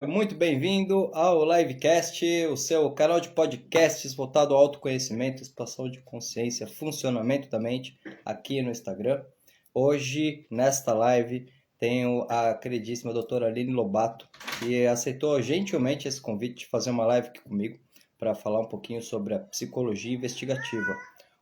Muito bem-vindo ao Livecast, o seu canal de podcasts voltado ao autoconhecimento, expansão de consciência, funcionamento da mente, aqui no Instagram. Hoje, nesta live, tenho a queridíssima doutora Aline Lobato, que aceitou gentilmente esse convite de fazer uma live aqui comigo para falar um pouquinho sobre a psicologia investigativa.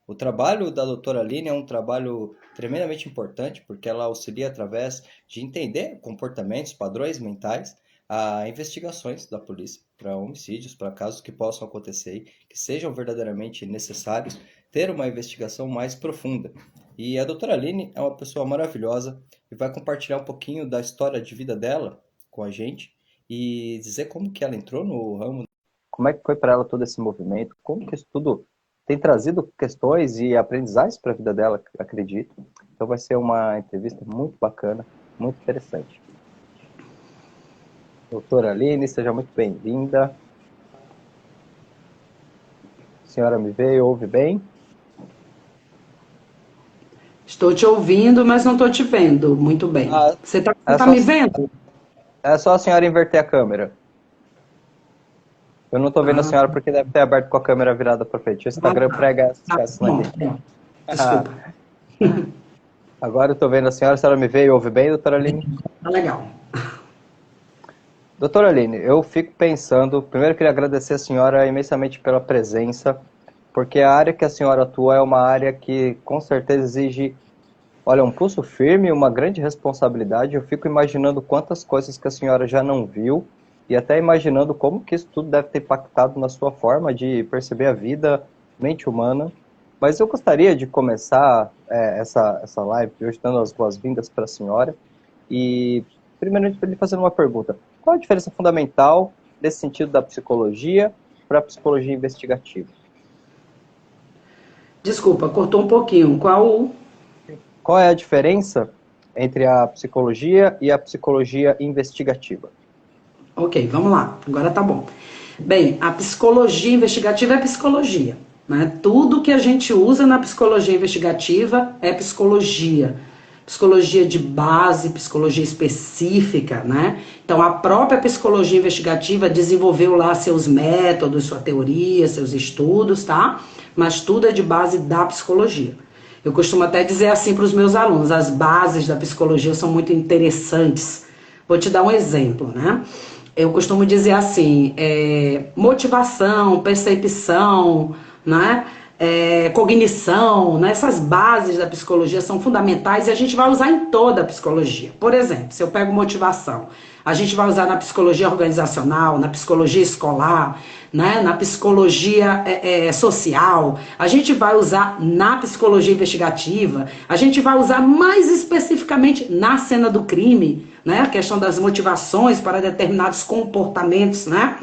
O trabalho da doutora Aline é um trabalho tremendamente importante, porque ela auxilia através de entender comportamentos, padrões mentais, a investigações da polícia para homicídios, para casos que possam acontecer e que sejam verdadeiramente necessários, ter uma investigação mais profunda. E a doutora Aline é uma pessoa maravilhosa e vai compartilhar um pouquinho da história de vida dela com a gente e dizer como que ela entrou no ramo, como é que foi para ela todo esse movimento, como que isso tudo tem trazido questões e aprendizagens para a vida dela, acredito. Então vai ser uma entrevista muito bacana, muito interessante. Doutora Aline, seja muito bem-vinda. A senhora me vê e ouve bem? Estou te ouvindo, mas não estou te vendo muito bem. Você está me vendo? É só a senhora inverter a câmera. Eu não estou vendo a senhora porque deve ter aberto com a câmera virada para frente. O Instagram prega essa aqui. Desculpa. Agora eu estou vendo a senhora me vê e ouve bem, doutora Aline? Tá legal. Doutora Aline, eu fico pensando, primeiro eu queria agradecer a senhora imensamente pela presença, porque a área que a senhora atua é uma área que com certeza exige, olha, um pulso firme e uma grande responsabilidade. Eu fico imaginando quantas coisas que a senhora já não viu e até imaginando como que isso tudo deve ter impactado na sua forma de perceber a vida, mente humana. Mas eu gostaria de começar essa live hoje dando as boas-vindas para a senhora e primeiramente para lhe fazer uma pergunta. Qual a diferença fundamental desse sentido da psicologia para a psicologia investigativa? Desculpa, cortou um pouquinho. Qual é a diferença entre a psicologia e a psicologia investigativa? Ok, vamos lá. Agora tá bom. Bem, a psicologia investigativa é psicologia, né? Tudo que a gente usa na psicologia investigativa é psicologia. Psicologia de base, psicologia específica, né? Então, a própria psicologia investigativa desenvolveu lá seus métodos, sua teoria, seus estudos, tá? Mas tudo é de base da psicologia. Eu costumo até dizer assim para os meus alunos, as bases da psicologia são muito interessantes. Vou te dar um exemplo, né? Eu costumo dizer assim, motivação, percepção, né? Cognição, né? Essas bases da psicologia são fundamentais e a gente vai usar em toda a psicologia. Por exemplo, se eu pego motivação, a gente vai usar na psicologia organizacional, na psicologia escolar, né? Na psicologia social, a gente vai usar na psicologia investigativa, a gente vai usar mais especificamente na cena do crime, né? A questão das motivações para determinados comportamentos, né?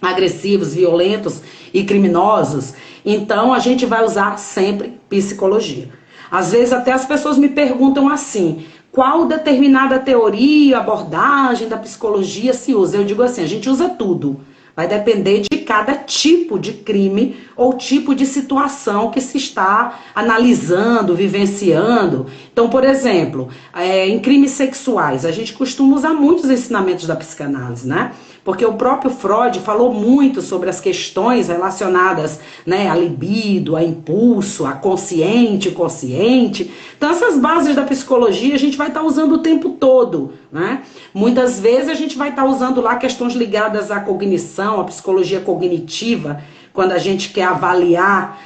Agressivos, violentos e criminosos. Então, a gente vai usar sempre psicologia. Às vezes, até as pessoas me perguntam assim, qual determinada teoria, abordagem da psicologia se usa? Eu digo assim, a gente usa tudo. Vai depender de cada tipo de crime ou tipo de situação que se está analisando, vivenciando. Então, por exemplo, em crimes sexuais, a gente costuma usar muitos ensinamentos da psicanálise, né? Porque o próprio Freud falou muito sobre as questões relacionadas, né, à libido, a impulso, a consciente, consciente. Então, essas bases da psicologia a gente vai estar usando o tempo todo, né? Muitas vezes a gente vai estar usando lá questões ligadas à cognição, à psicologia cognitiva, quando a gente quer avaliar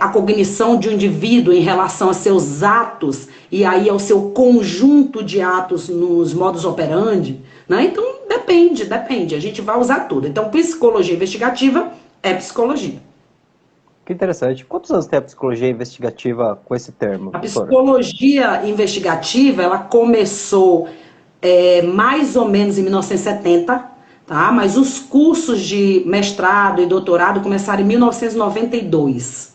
a cognição de um indivíduo em relação a seus atos e aí ao seu conjunto de atos nos modus operandi, né? Então depende, a gente vai usar tudo. Então psicologia investigativa é psicologia. Que interessante. Quantos anos tem a psicologia investigativa com esse termo, A doutora? psicologia investigativa, ela começou mais ou menos em 1970, tá? Mas os cursos de mestrado e doutorado começaram em 1992.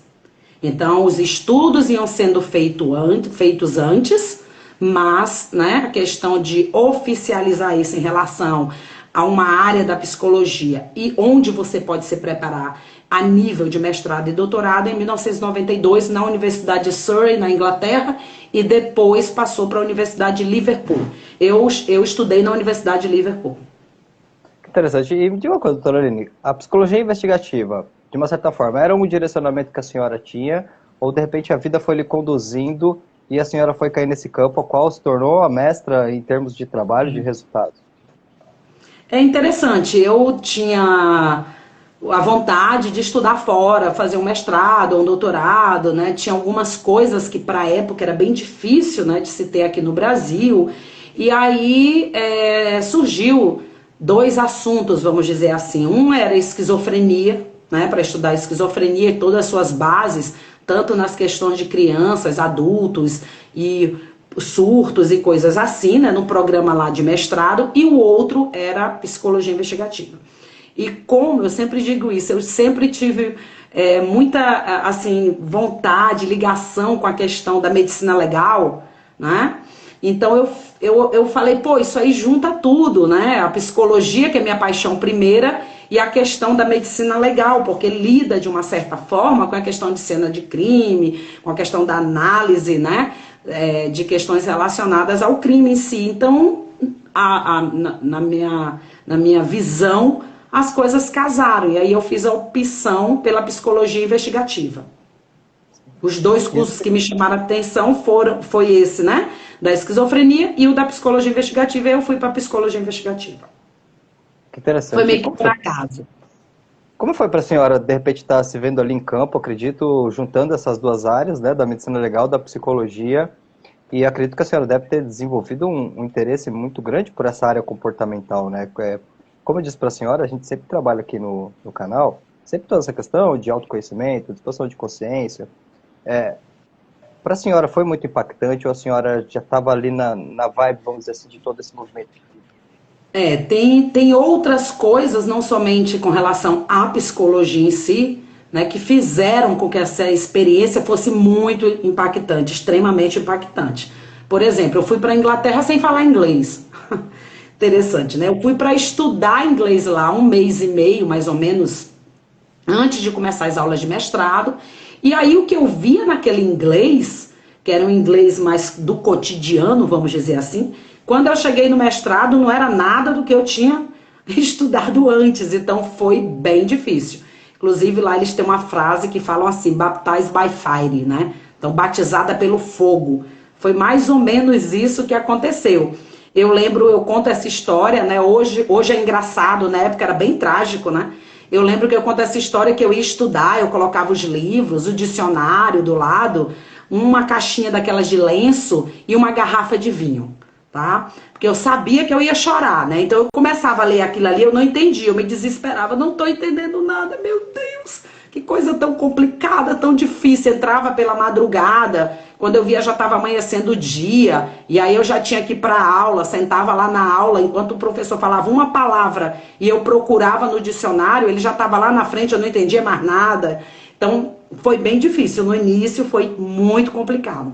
Então, os estudos iam sendo feitos antes, mas, né, a questão de oficializar isso em relação a uma área da psicologia e onde você pode se preparar a nível de mestrado e doutorado em 1992 na Universidade de Surrey, na Inglaterra, e depois passou para a Universidade de Liverpool. Eu estudei na Universidade de Liverpool. Interessante. E me diga uma coisa, doutora Aline, a psicologia investigativa, de uma certa forma, era um direcionamento que a senhora tinha, ou de repente a vida foi lhe conduzindo e a senhora foi cair nesse campo, a qual se tornou a mestra em termos de trabalho, de resultados? É interessante, eu tinha a vontade de estudar fora, fazer um mestrado, um doutorado, né? Tinha algumas coisas que para a época era bem difícil, né, de se ter aqui no Brasil. E aí surgiu dois assuntos, vamos dizer assim. Um era esquizofrenia, né, para estudar esquizofrenia e todas as suas bases, tanto nas questões de crianças, adultos e surtos e coisas assim, né, no programa lá de mestrado, e o outro era psicologia investigativa. E como eu sempre digo isso, eu sempre tive muita assim vontade, ligação com a questão da medicina legal, né? Então eu falei, pô, isso aí junta tudo, né? A psicologia, que é minha paixão primeira, e a questão da medicina legal, porque lida de uma certa forma com a questão de cena de crime, com a questão da análise, né? De questões relacionadas ao crime em si. Então, na minha visão, as coisas casaram. E aí eu fiz a opção pela psicologia investigativa. Os dois cursos que me chamaram a atenção foi esse, né? Da esquizofrenia e o da psicologia investigativa. E eu fui para a psicologia investigativa. Que interessante. Foi meio que por acaso. Como foi para a senhora, de repente, estar se vendo ali em campo, acredito, juntando essas duas áreas, né, da medicina legal, da psicologia, e acredito que a senhora deve ter desenvolvido um interesse muito grande por essa área comportamental, né? Como eu disse para a senhora, a gente sempre trabalha aqui no canal, sempre toda essa questão de autoconhecimento, de expansão de consciência. Para a senhora foi muito impactante ou a senhora já estava ali na vibe, vamos dizer assim, de todo esse movimento? Tem outras coisas, não somente com relação à psicologia em si, né, que fizeram com que essa experiência fosse muito impactante, extremamente impactante. Por exemplo, eu fui para a Inglaterra sem falar inglês. Interessante, né? Eu fui para estudar inglês lá 1 mês e meio, mais ou menos, antes de começar as aulas de mestrado. E aí o que eu via naquele inglês, que era um inglês mais do cotidiano, vamos dizer assim, quando eu cheguei no mestrado não era nada do que eu tinha estudado antes, então foi bem difícil. Inclusive lá eles têm uma frase que falam assim, baptized by fire, né? Então batizada pelo fogo. Foi mais ou menos isso que aconteceu. Eu lembro, eu conto essa história, né? Hoje é engraçado, na época era bem trágico, né? Eu lembro que eu conto essa história que eu ia estudar, eu colocava os livros, o dicionário do lado, uma caixinha daquelas de lenço e uma garrafa de vinho, tá? Porque eu sabia que eu ia chorar, né? Então eu começava a ler aquilo ali, eu não entendia, eu me desesperava, não tô entendendo nada, meu Deus, que coisa tão complicada, tão difícil. Entrava pela madrugada, quando eu via já estava amanhecendo o dia, e aí eu já tinha que ir para a aula, sentava lá na aula, enquanto o professor falava uma palavra e eu procurava no dicionário, ele já estava lá na frente, eu não entendia mais nada. Então foi bem difícil, no início foi muito complicado.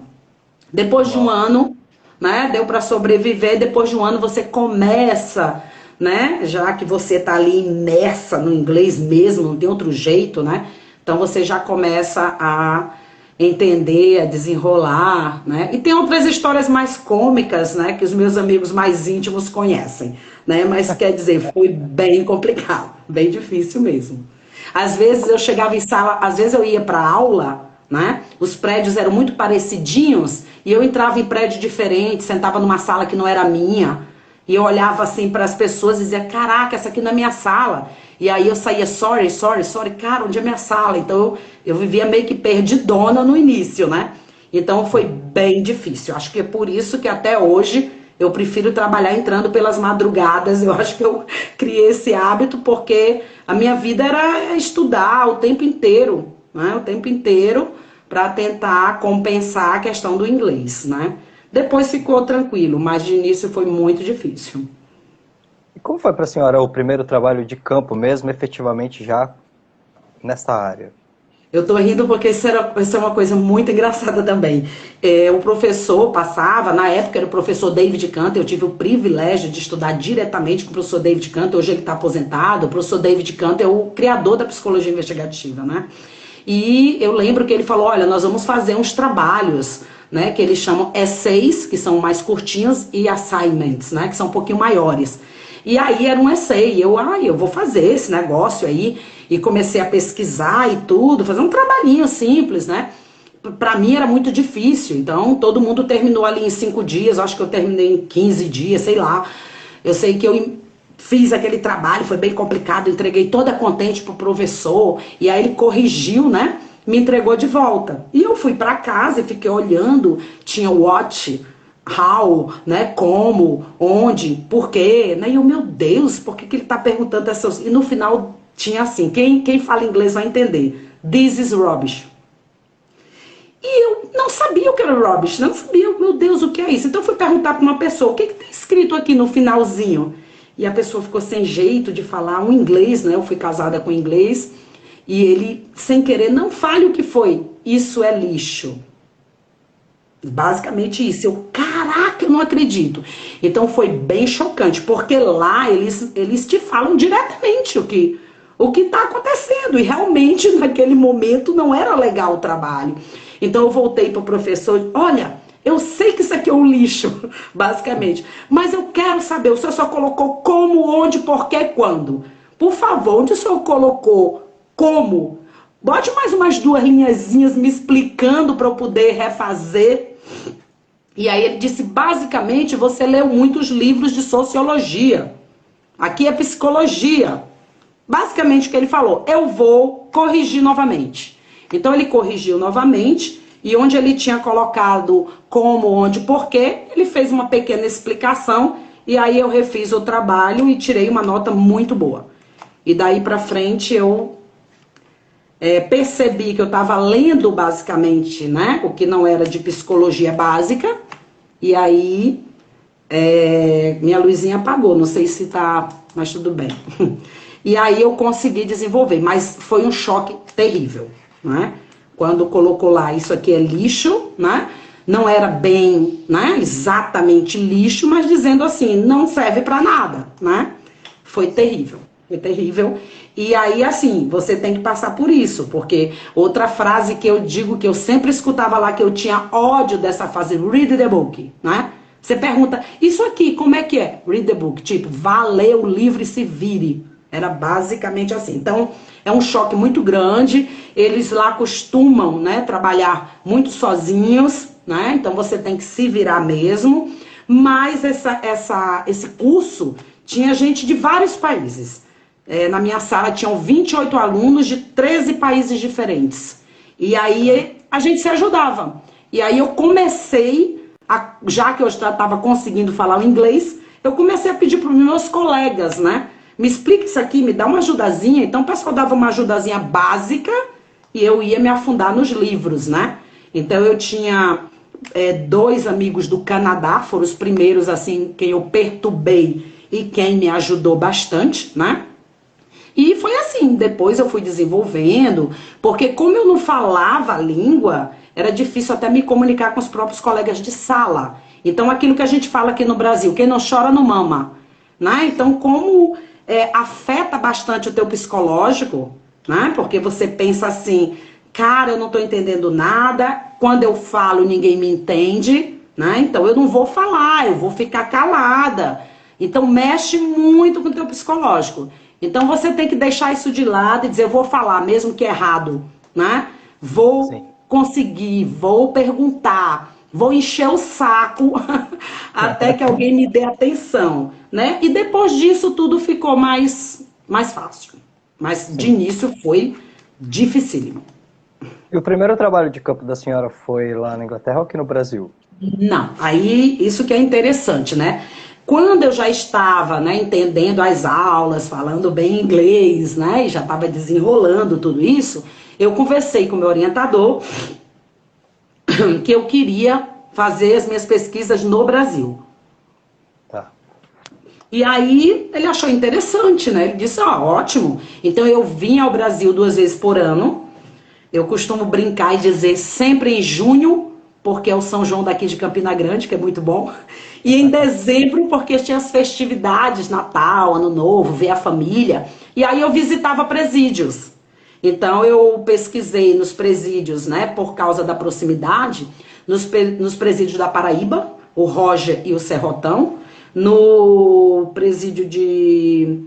Depois de um ano, né, deu para sobreviver. Depois de um ano você começa, né, já que você está ali imersa no inglês mesmo, não tem outro jeito, né, então você já começa a entender, a desenrolar, né, e tem outras histórias mais cômicas, né, que os meus amigos mais íntimos conhecem, né, mas quer dizer, foi bem complicado, bem difícil mesmo. Às vezes eu chegava em sala, às vezes eu ia para aula, né, os prédios eram muito parecidinhos, e eu entrava em prédio diferente, sentava numa sala que não era minha, e eu olhava assim para as pessoas e dizia, caraca, essa aqui não é minha sala. E aí eu saía, sorry, cara, onde é minha sala? Então eu vivia meio que perdidona no início, né? Então foi bem difícil. Acho que é por isso que até hoje eu prefiro trabalhar entrando pelas madrugadas. Eu acho que eu criei esse hábito porque a minha vida era estudar o tempo inteiro, né? O tempo inteiro, para tentar compensar a questão do inglês, né? Depois ficou tranquilo, mas de início foi muito difícil. E como foi para a senhora o primeiro trabalho de campo mesmo, efetivamente já nessa área? Eu tô rindo porque isso é uma coisa muito engraçada também. O professor passava, na época era o professor David Cantor, eu tive o privilégio de estudar diretamente com o professor David Cantor, hoje ele está aposentado. O professor David Cantor é o criador da psicologia investigativa, né? E eu lembro que ele falou, olha, nós vamos fazer uns trabalhos, né, que eles chamam essays, que são mais curtinhos, e assignments, né, que são um pouquinho maiores. E aí era um essay, eu vou fazer esse negócio aí, e comecei a pesquisar e tudo, fazer um trabalhinho simples, né? Para mim era muito difícil, então todo mundo terminou ali em 5 dias, eu acho que eu terminei em 15 dias, sei lá. Eu sei que eu fiz aquele trabalho, foi bem complicado, entreguei toda contente pro professor, e aí ele corrigiu, né? Me entregou de volta. E eu fui para casa e fiquei olhando, tinha what, how, né? Como, onde, por quê, né? E eu, meu Deus, por que ele tá perguntando essas... E no final tinha assim, quem fala inglês vai entender. This is rubbish. E eu não sabia o que era rubbish, não sabia, meu Deus, o que é isso? Então eu fui perguntar para uma pessoa, o que está escrito aqui no finalzinho? E a pessoa ficou sem jeito de falar um inglês, né? Eu fui casada com inglês, e ele, sem querer, não fale o que foi. Isso é lixo. Basicamente isso. Eu, caraca, eu não acredito. Então foi bem chocante, porque lá eles te falam diretamente o que está acontecendo. E realmente, naquele momento, não era legal o trabalho. Então eu voltei para o professor, olha, eu sei que isso aqui é um lixo, basicamente, mas eu quero saber, o senhor só colocou como, onde, porquê, quando? Por favor, onde o senhor colocou como? Bote mais umas 2 linhazinhas me explicando para eu poder refazer. E aí ele disse, basicamente, você leu muitos livros de sociologia. Aqui é psicologia. Basicamente o que ele falou, eu vou corrigir novamente. Então ele corrigiu novamente, e onde ele tinha colocado como, onde, porquê, ele fez uma pequena explicação, e aí eu refiz o trabalho e tirei uma nota muito boa. E daí pra frente eu percebi que eu estava lendo basicamente, né, o que não era de psicologia básica, e aí minha luzinha apagou, não sei se tá, mas tudo bem. E aí eu consegui desenvolver, mas foi um choque terrível, né? Quando colocou lá, isso aqui é lixo, né? Não era bem, né, exatamente lixo, mas dizendo assim, não serve para nada, né? Foi terrível, foi terrível. E aí, assim, você tem que passar por isso, porque outra frase que eu digo, que eu sempre escutava lá, que eu tinha ódio dessa frase, read the book, né? Você pergunta, isso aqui, como é que é? Read the book, tipo, vá ler o livro e se vire. Era basicamente assim. Então, é um choque muito grande. Eles lá costumam, né, trabalhar muito sozinhos, né? Então, você tem que se virar mesmo. Mas esse curso tinha gente de vários países. Na minha sala tinham 28 alunos de 13 países diferentes. E aí a gente se ajudava. E aí eu comecei, já que eu já estava conseguindo falar o inglês, eu comecei a pedir para os meus colegas, né? Me explica isso aqui, me dá uma ajudazinha. Então o pessoal dava uma ajudazinha básica e eu ia me afundar nos livros, né? Então eu tinha 2 amigos do Canadá, foram os primeiros, assim, quem eu perturbei e quem me ajudou bastante, né? E foi assim, depois eu fui desenvolvendo, porque como eu não falava a língua, era difícil até me comunicar com os próprios colegas de sala. Então aquilo que a gente fala aqui no Brasil, quem não chora não mama, né? Então como afeta bastante o teu psicológico, né? Porque você pensa assim, cara, eu não estou entendendo nada, quando eu falo ninguém me entende, né? Então eu não vou falar, eu vou ficar calada. Então mexe muito com o teu psicológico. Então você tem que deixar isso de lado e dizer, eu vou falar, mesmo que errado, né? Vou conseguir, vou perguntar, vou encher o saco até que alguém me dê atenção, né? E depois disso tudo ficou mais fácil. Mas de início foi dificílimo. E o primeiro trabalho de campo da senhora foi lá na Inglaterra ou aqui no Brasil? Não, aí isso que é interessante, né? Quando eu já estava, né, entendendo as aulas, falando bem inglês, né, e já estava desenrolando tudo isso, eu conversei com o meu orientador que eu queria fazer as minhas pesquisas no Brasil. Tá. E aí ele achou interessante, né? Ele disse, ótimo. Então eu vim ao Brasil 2 vezes por ano. Eu costumo brincar e dizer sempre em junho, porque é o São João daqui de Campina Grande, que é muito bom. E em dezembro, porque tinha as festividades, Natal, Ano Novo, ver a família. E aí eu visitava presídios. Então eu pesquisei nos presídios, né, por causa da proximidade, nos presídios da Paraíba, o Roger e o Serrotão, no presídio de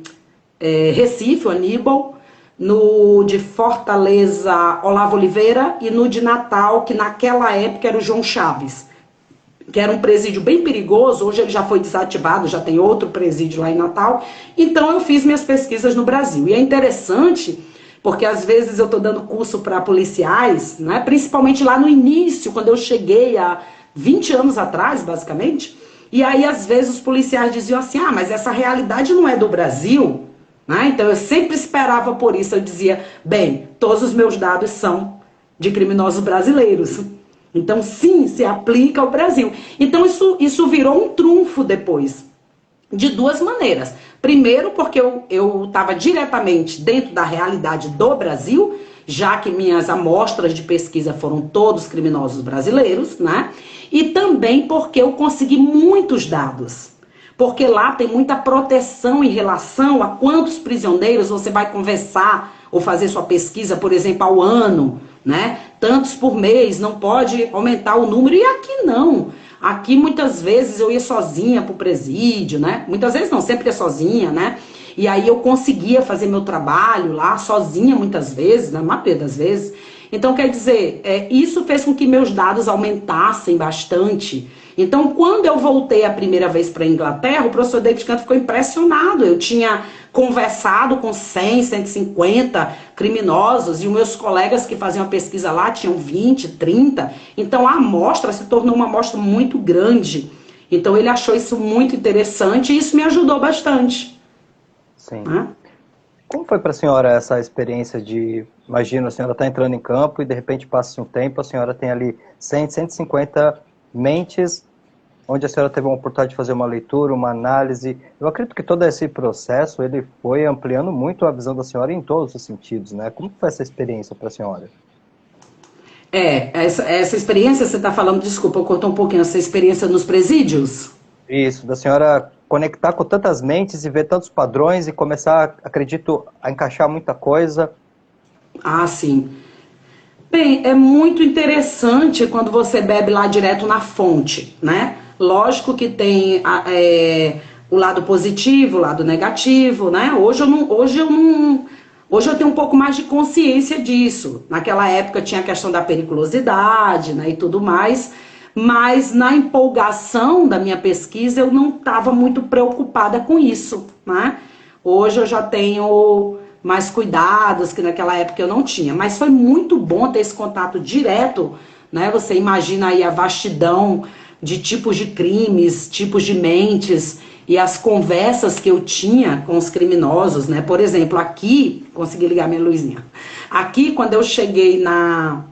Recife, o Aníbal, no de Fortaleza, Olavo Oliveira, e no de Natal, que naquela época era o João Chaves, que era um presídio bem perigoso. Hoje ele já foi desativado, já tem outro presídio lá em Natal. Então eu fiz minhas pesquisas no Brasil. E é interessante, porque às vezes eu estou dando curso para policiais, né, principalmente lá no início, quando eu cheguei há 20 anos atrás, basicamente, e aí às vezes os policiais diziam assim, mas essa realidade não é do Brasil, né? Então eu sempre esperava por isso. Eu dizia, bem, todos os meus dados são de criminosos brasileiros. Então, sim, se aplica ao Brasil. Então, isso virou um trunfo depois, de duas maneiras. Primeiro, porque eu estava diretamente dentro da realidade do Brasil, já que minhas amostras de pesquisa foram todos criminosos brasileiros, né? E também porque eu consegui muitos dados. Porque lá tem muita proteção em relação a quantos prisioneiros você vai conversar ou fazer sua pesquisa, por exemplo, ao ano, né? Tantos por mês, não pode aumentar o número. E aqui não. Aqui muitas vezes eu ia sozinha pro presídio, né? Muitas vezes não, sempre ia sozinha, né? E aí eu conseguia fazer meu trabalho lá sozinha muitas vezes, na maioria das vezes. Então, quer dizer, isso fez com que meus dados aumentassem bastante. Então, quando eu voltei a primeira vez para a Inglaterra, o professor David Canto ficou impressionado. Eu tinha conversado com 100, 150 criminosos, e os meus colegas que faziam a pesquisa lá tinham 20, 30. Então, a amostra se tornou uma amostra muito grande. Então, ele achou isso muito interessante e isso me ajudou bastante. Sim. Como foi para a senhora essa experiência de, imagina, a senhora está entrando em campo e de repente passa um tempo, a senhora tem ali 100, 150 mentes, onde a senhora teve uma oportunidade de fazer uma leitura, uma análise. Eu acredito que todo esse processo, ele foi ampliando muito a visão da senhora em todos os sentidos, né? Como foi essa experiência para a senhora? Essa experiência, você está falando, desculpa, eu cortei um pouquinho, essa experiência nos presídios? Isso, da senhora conectar com tantas mentes e ver tantos padrões e começar, acredito, a encaixar muita coisa. Ah, sim. Bem, é muito interessante quando você bebe lá direto na fonte, né? Lógico que tem o lado positivo, o lado negativo, né? Hoje eu tenho um pouco mais de consciência disso. Naquela época tinha a questão da periculosidade, né, e tudo mais, mas na empolgação da minha pesquisa eu não estava muito preocupada com isso, né? Hoje eu já tenho mais cuidados que naquela época eu não tinha, mas foi muito bom ter esse contato direto, né? Você imagina aí a vastidão de tipos de crimes, tipos de mentes e as conversas que eu tinha com os criminosos, né? Por exemplo, aqui, consegui ligar minha luzinha. Aqui, quando eu cheguei na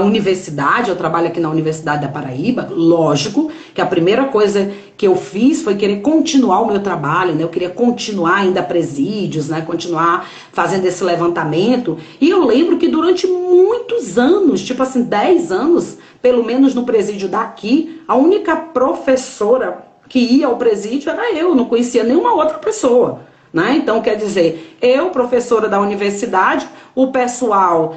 universidade, eu trabalho aqui na Universidade da Paraíba, lógico que a primeira coisa que eu fiz foi querer continuar o meu trabalho, né? Eu queria continuar ainda presídios, né? Continuar fazendo esse levantamento. E eu lembro que durante muitos anos, tipo assim, 10 anos, pelo menos no presídio daqui, a única professora que ia ao presídio era eu, não conhecia nenhuma outra pessoa. Né? Então, quer dizer, eu, professora da universidade, o pessoal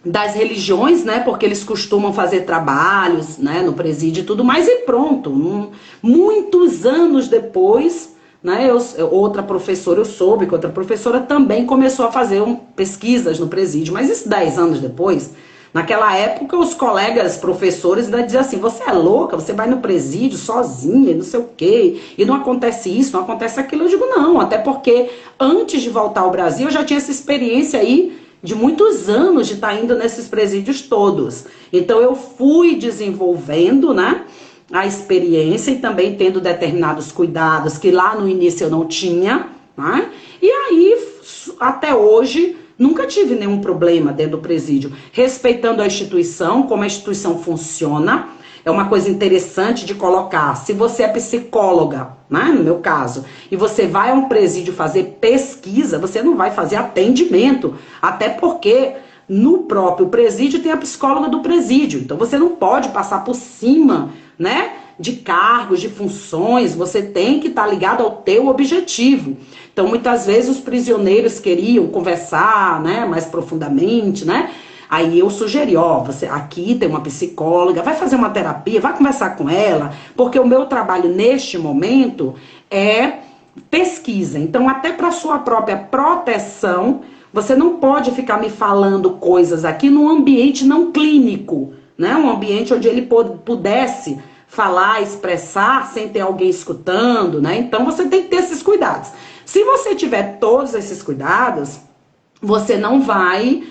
das religiões, né? Porque eles costumam fazer trabalhos, né, no presídio e tudo mais, e pronto. Muitos anos depois, né, outra professora, eu soube que outra professora também começou a fazer pesquisas no presídio, mas isso 10 anos depois. Naquela época, os colegas professores ainda diziam assim, você é louca, você vai no presídio sozinha, não sei o quê, e não acontece isso, não acontece aquilo. Eu digo, não, até porque antes de voltar ao Brasil, eu já tinha essa experiência aí de muitos anos de estar indo nesses presídios todos. Então, eu fui desenvolvendo, né, a experiência e também tendo determinados cuidados que lá no início eu não tinha, né, e aí, até hoje, nunca tive nenhum problema dentro do presídio, respeitando a instituição, como a instituição funciona. É uma coisa interessante de colocar. Se você é psicóloga, né, no meu caso, e você vai a um presídio fazer pesquisa, você não vai fazer atendimento, até porque no próprio presídio tem a psicóloga do presídio. Então você não pode passar por cima, né, de cargos, de funções, você tem que estar ligado ao teu objetivo. Então, muitas vezes os prisioneiros queriam conversar, né, mais profundamente, né, Aí eu sugeri, ó, você aqui tem uma psicóloga, vai fazer uma terapia, vai conversar com ela, porque o meu trabalho neste momento é pesquisa. Então, até para sua própria proteção, você não pode ficar me falando coisas aqui num ambiente não clínico, né? Um ambiente onde ele pudesse falar, expressar sem ter alguém escutando, né? Então você tem que ter esses cuidados. Se você tiver todos esses cuidados, você não vai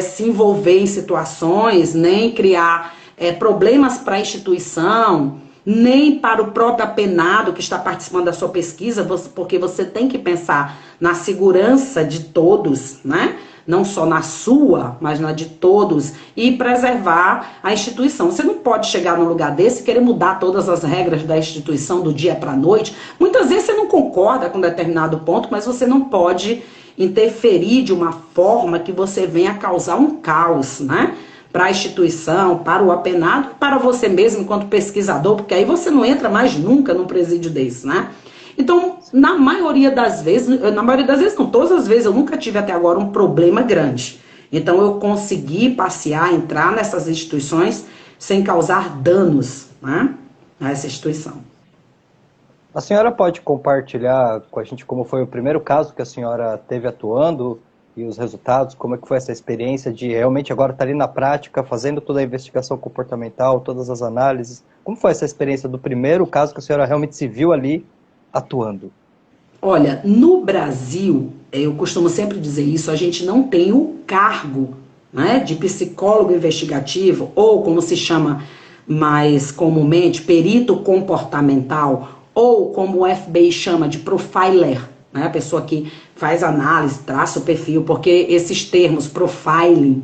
se envolver em situações, nem criar problemas para a instituição, nem para o próprio apenado que está participando da sua pesquisa, porque você tem que pensar na segurança de todos, né? Não só na sua, mas na de todos, e preservar a instituição. Você não pode chegar num lugar desse e querer mudar todas as regras da instituição do dia para a noite. Muitas vezes você não concorda com determinado ponto, mas você não pode interferir de uma forma que você venha causar um caos, né? Para a instituição, para o apenado, para você mesmo enquanto pesquisador, porque aí você não entra mais nunca num presídio desse, né? Então, na maioria das vezes não, todas as vezes eu nunca tive até agora um problema grande. Então eu consegui passear, entrar nessas instituições sem causar danos, né, a essa instituição. A senhora pode compartilhar com a gente como foi o primeiro caso que a senhora teve atuando e os resultados, como é que foi essa experiência de realmente agora estar ali na prática, fazendo toda a investigação comportamental, todas as análises? Como foi essa experiência do primeiro caso que a senhora realmente se viu ali atuando? Olha, no Brasil, eu costumo sempre dizer isso, a gente não tem o cargo, né, de psicólogo investigativo, ou como se chama mais comumente, perito comportamental, ou como o FBI chama de profiler, né, a pessoa que faz análise, traça o perfil, porque esses termos profiling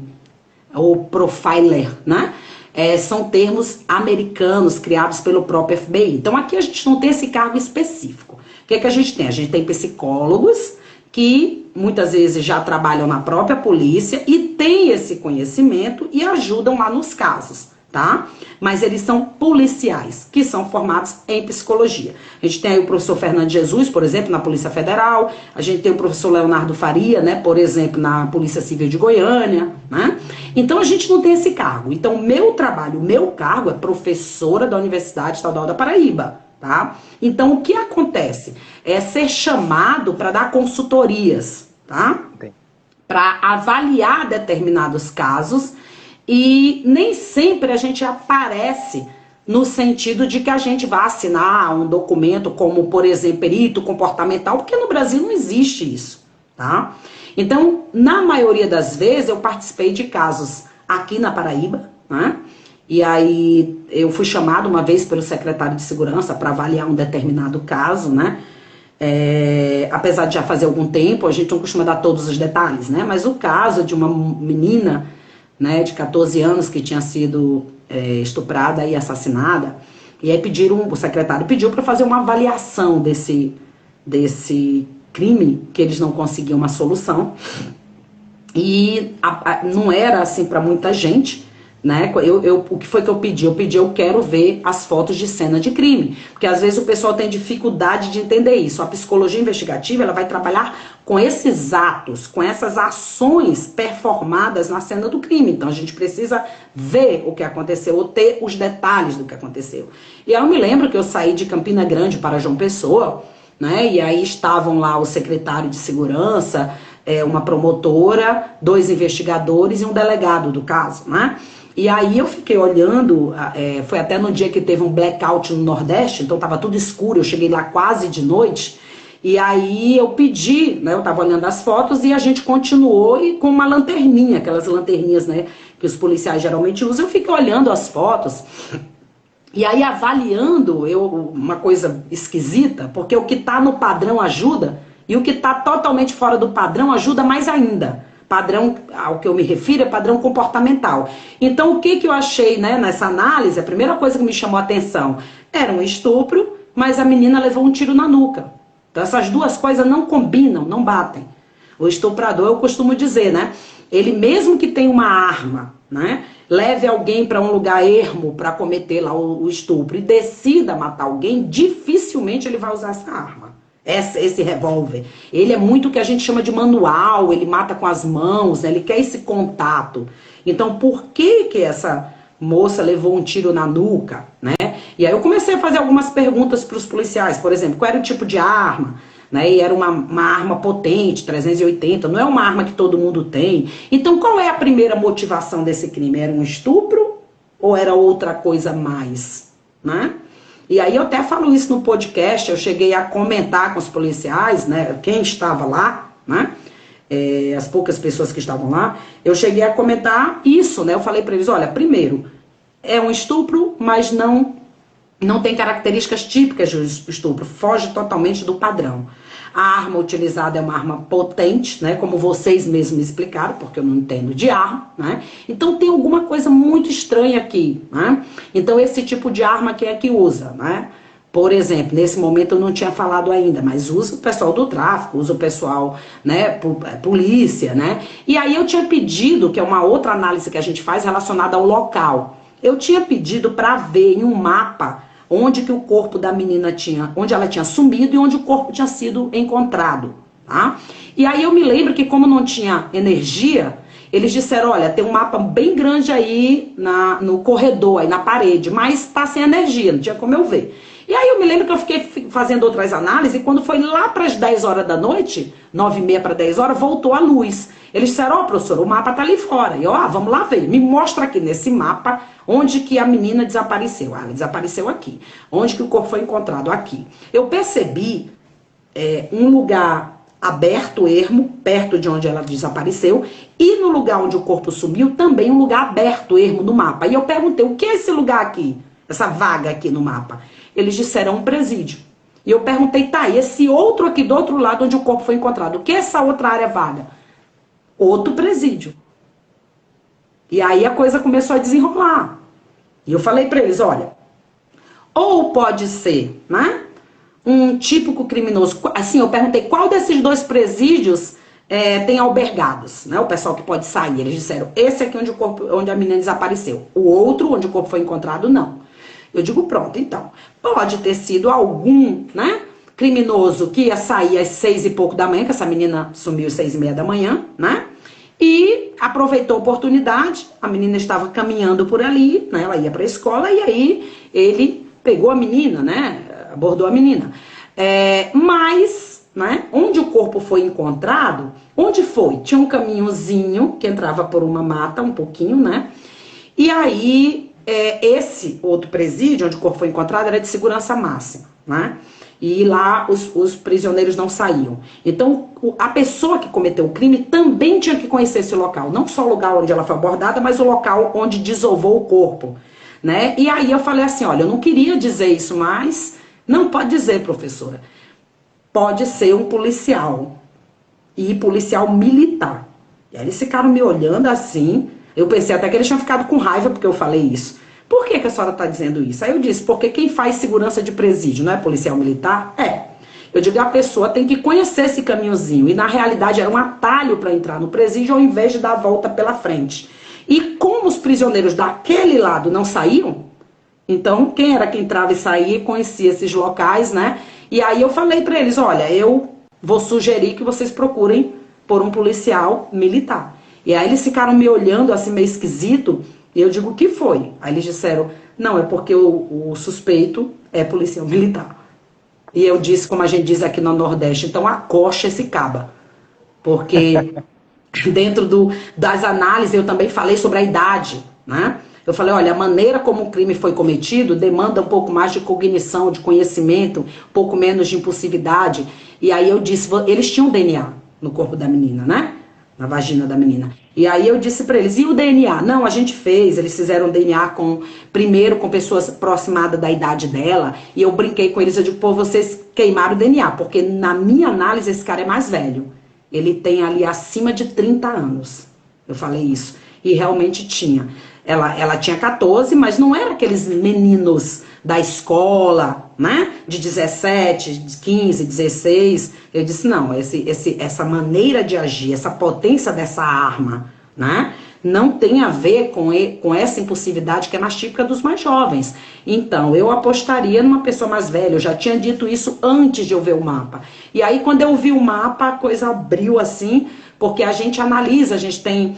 ou profiler, né, são termos americanos criados pelo próprio FBI. Então aqui a gente não tem esse cargo específico. O que é que a gente tem? A gente tem psicólogos que muitas vezes já trabalham na própria polícia e têm esse conhecimento e ajudam lá nos casos, tá? Mas eles são policiais, que são formados em psicologia. A gente tem aí o professor Fernando Jesus, por exemplo, na Polícia Federal. A gente tem o professor Leonardo Faria, né, por exemplo, na Polícia Civil de Goiânia, né? Então a gente não tem esse cargo. Então o meu trabalho, o meu cargo é professora da Universidade Estadual da Paraíba, tá? Então o que acontece? É ser chamado para dar consultorias, tá? Okay. Para avaliar determinados casos. E nem sempre a gente aparece no sentido de que a gente vai assinar um documento como, por exemplo, perito comportamental, porque no Brasil não existe isso, tá? Então, na maioria das vezes, eu participei de casos aqui na Paraíba, né? E aí eu fui chamado uma vez pelo secretário de segurança para avaliar um determinado caso, né? Apesar de já fazer algum tempo, a gente não costuma dar todos os detalhes, né? Mas o caso de uma menina, né, de 14 anos que tinha sido estuprada e assassinada, e aí o secretário pediu para fazer uma avaliação desse crime, que eles não conseguiam uma solução, e não era assim para muita gente, né? O que foi que eu pedi? Eu quero ver as fotos de cena de crime, porque às vezes o pessoal tem dificuldade de entender isso. A psicologia investigativa, ela vai trabalhar com esses atos, com essas ações performadas na cena do crime. Então a gente precisa ver o que aconteceu, ou ter os detalhes do que aconteceu. E aí eu me lembro que eu saí de Campina Grande para João Pessoa, né? E aí estavam lá o secretário de segurança, uma promotora, 2 investigadores e um delegado do caso, né? E aí eu fiquei olhando, foi até no dia que teve um blackout no Nordeste, então estava tudo escuro, eu cheguei lá quase de noite, e aí eu pedi, né, eu estava olhando as fotos e a gente continuou e com uma lanterninha, aquelas lanterninhas, né, que os policiais geralmente usam, eu fiquei olhando as fotos, e aí avaliando, uma coisa esquisita, porque o que está no padrão ajuda, e o que está totalmente fora do padrão ajuda mais ainda. Padrão, ao que eu me refiro, é padrão comportamental. Então, o que eu achei, né, nessa análise, a primeira coisa que me chamou a atenção era um estupro, mas a menina levou um tiro na nuca. Então, essas duas coisas não combinam, não batem. O estuprador, eu costumo dizer, né, ele mesmo que tenha uma arma, né, leve alguém para um lugar ermo para cometer lá o estupro e decida matar alguém, dificilmente ele vai usar essa arma. esse revólver. Ele é muito o que a gente chama de manual, ele mata com as mãos, né? Ele quer esse contato. Então, por que essa moça levou um tiro na nuca, né? E aí eu comecei a fazer algumas perguntas para os policiais, por exemplo, qual era o tipo de arma, né? E era uma arma potente, 380, não é uma arma que todo mundo tem. Então, qual é a primeira motivação desse crime? Era um estupro ou era outra coisa mais, né? E aí eu até falo isso no podcast, eu cheguei a comentar com os policiais, né? Quem estava lá, né? As poucas pessoas que estavam lá, eu cheguei a comentar isso, né? Eu falei para eles, olha, primeiro, é um estupro, mas não tem características típicas de estupro, foge totalmente do padrão. A arma utilizada é uma arma potente, né? Como vocês mesmos me explicaram, porque eu não entendo de arma, né? Então tem alguma coisa muito estranha aqui, né? Então esse tipo de arma quem é que usa, né? Por exemplo, nesse momento eu não tinha falado ainda, mas usa o pessoal do tráfico, usa o pessoal, né, polícia, né? E aí eu tinha pedido, que é uma outra análise que a gente faz relacionada ao local. Eu tinha pedido para ver em um mapa onde que o corpo da menina onde ela tinha sumido e onde o corpo tinha sido encontrado, tá? E aí eu me lembro que como não tinha energia, eles disseram, olha, tem um mapa bem grande aí no corredor, aí na parede, mas tá sem energia, não tinha como eu ver. E aí eu me lembro que eu fiquei fazendo outras análises e quando foi lá para as 10 horas da noite, 9h30 para 10 horas, voltou a luz. Eles disseram, professor, o mapa tá ali fora. E eu, vamos lá ver, me mostra aqui nesse mapa onde que a menina desapareceu. Ela desapareceu aqui. Onde que o corpo foi encontrado? Aqui. Eu percebi um lugar aberto, ermo, perto de onde ela desapareceu, e no lugar onde o corpo sumiu, também um lugar aberto, ermo no mapa. E eu perguntei, o que é esse lugar aqui? Essa vaga aqui no mapa? Eles disseram um presídio. E eu perguntei, tá, e esse outro aqui do outro lado onde o corpo foi encontrado, o que é essa outra área vaga? Outro presídio. E aí a coisa começou a desenrolar. E eu falei para eles, olha, ou pode ser, né, um típico criminoso. Assim, eu perguntei qual desses dois presídios tem albergados, né, o pessoal que pode sair. Eles disseram, esse aqui onde a menina desapareceu. O outro, onde o corpo foi encontrado, não. Eu digo, pronto, então, pode ter sido algum, né, criminoso que ia sair às 6 e pouco da manhã, que essa menina sumiu às 6h30 da manhã, né, e aproveitou a oportunidade, a menina estava caminhando por ali, né, ela ia para a escola, e aí ele pegou a menina, né, abordou a menina. Mas, né, onde o corpo foi encontrado, onde foi? Tinha um caminhozinho que entrava por uma mata, um pouquinho, né, e aí... esse outro presídio, onde o corpo foi encontrado, era de segurança máxima, né? E lá os prisioneiros não saíam. Então, a pessoa que cometeu o crime também tinha que conhecer esse local. Não só o lugar onde ela foi abordada, mas o local onde desovou o corpo, né? E aí eu falei assim, olha, eu não queria dizer isso, mas... Não, pode dizer, professora. Pode ser um policial. E policial militar. E aí eles ficaram me olhando assim... Eu pensei até que eles tinham ficado com raiva porque eu falei isso. Por que a senhora está dizendo isso? Aí eu disse, porque quem faz segurança de presídio não é policial militar? Eu digo, a pessoa tem que conhecer esse caminhozinho. E na realidade era um atalho para entrar no presídio ao invés de dar a volta pela frente. E como os prisioneiros daquele lado não saíam, então quem era que entrava e saía conhecia esses locais, né? E aí eu falei para eles, olha, eu vou sugerir que vocês procurem por um policial militar. E aí eles ficaram me olhando assim meio esquisito, e eu digo, o que foi? Aí eles disseram, não, é porque o suspeito é policial militar. E eu disse, como a gente diz aqui no Nordeste, então acocha esse caba. Porque dentro das análises eu também falei sobre a idade, né? Eu falei, olha, a maneira como o crime foi cometido demanda um pouco mais de cognição, de conhecimento, um pouco menos de impulsividade. E aí eu disse, eles tinham DNA no corpo da menina, né? Na vagina da menina. E aí eu disse pra eles, e o DNA? Não, a gente fez, eles fizeram DNA primeiro com pessoas aproximadas da idade dela, e eu brinquei com eles, eu digo, pô, vocês queimaram o DNA, porque na minha análise esse cara é mais velho. Ele tem ali acima de 30 anos. Eu falei isso. E realmente tinha. Ela tinha 14, mas não era aqueles meninos da escola, né? De 17, de 15, 16. Eu disse, não, essa maneira de agir, essa potência dessa arma, né? Não tem a ver com essa impulsividade que é mais típica dos mais jovens. Então, eu apostaria numa pessoa mais velha. Eu já tinha dito isso antes de eu ver o mapa. E aí, quando eu vi o mapa, a coisa abriu assim, porque a gente analisa, a gente tem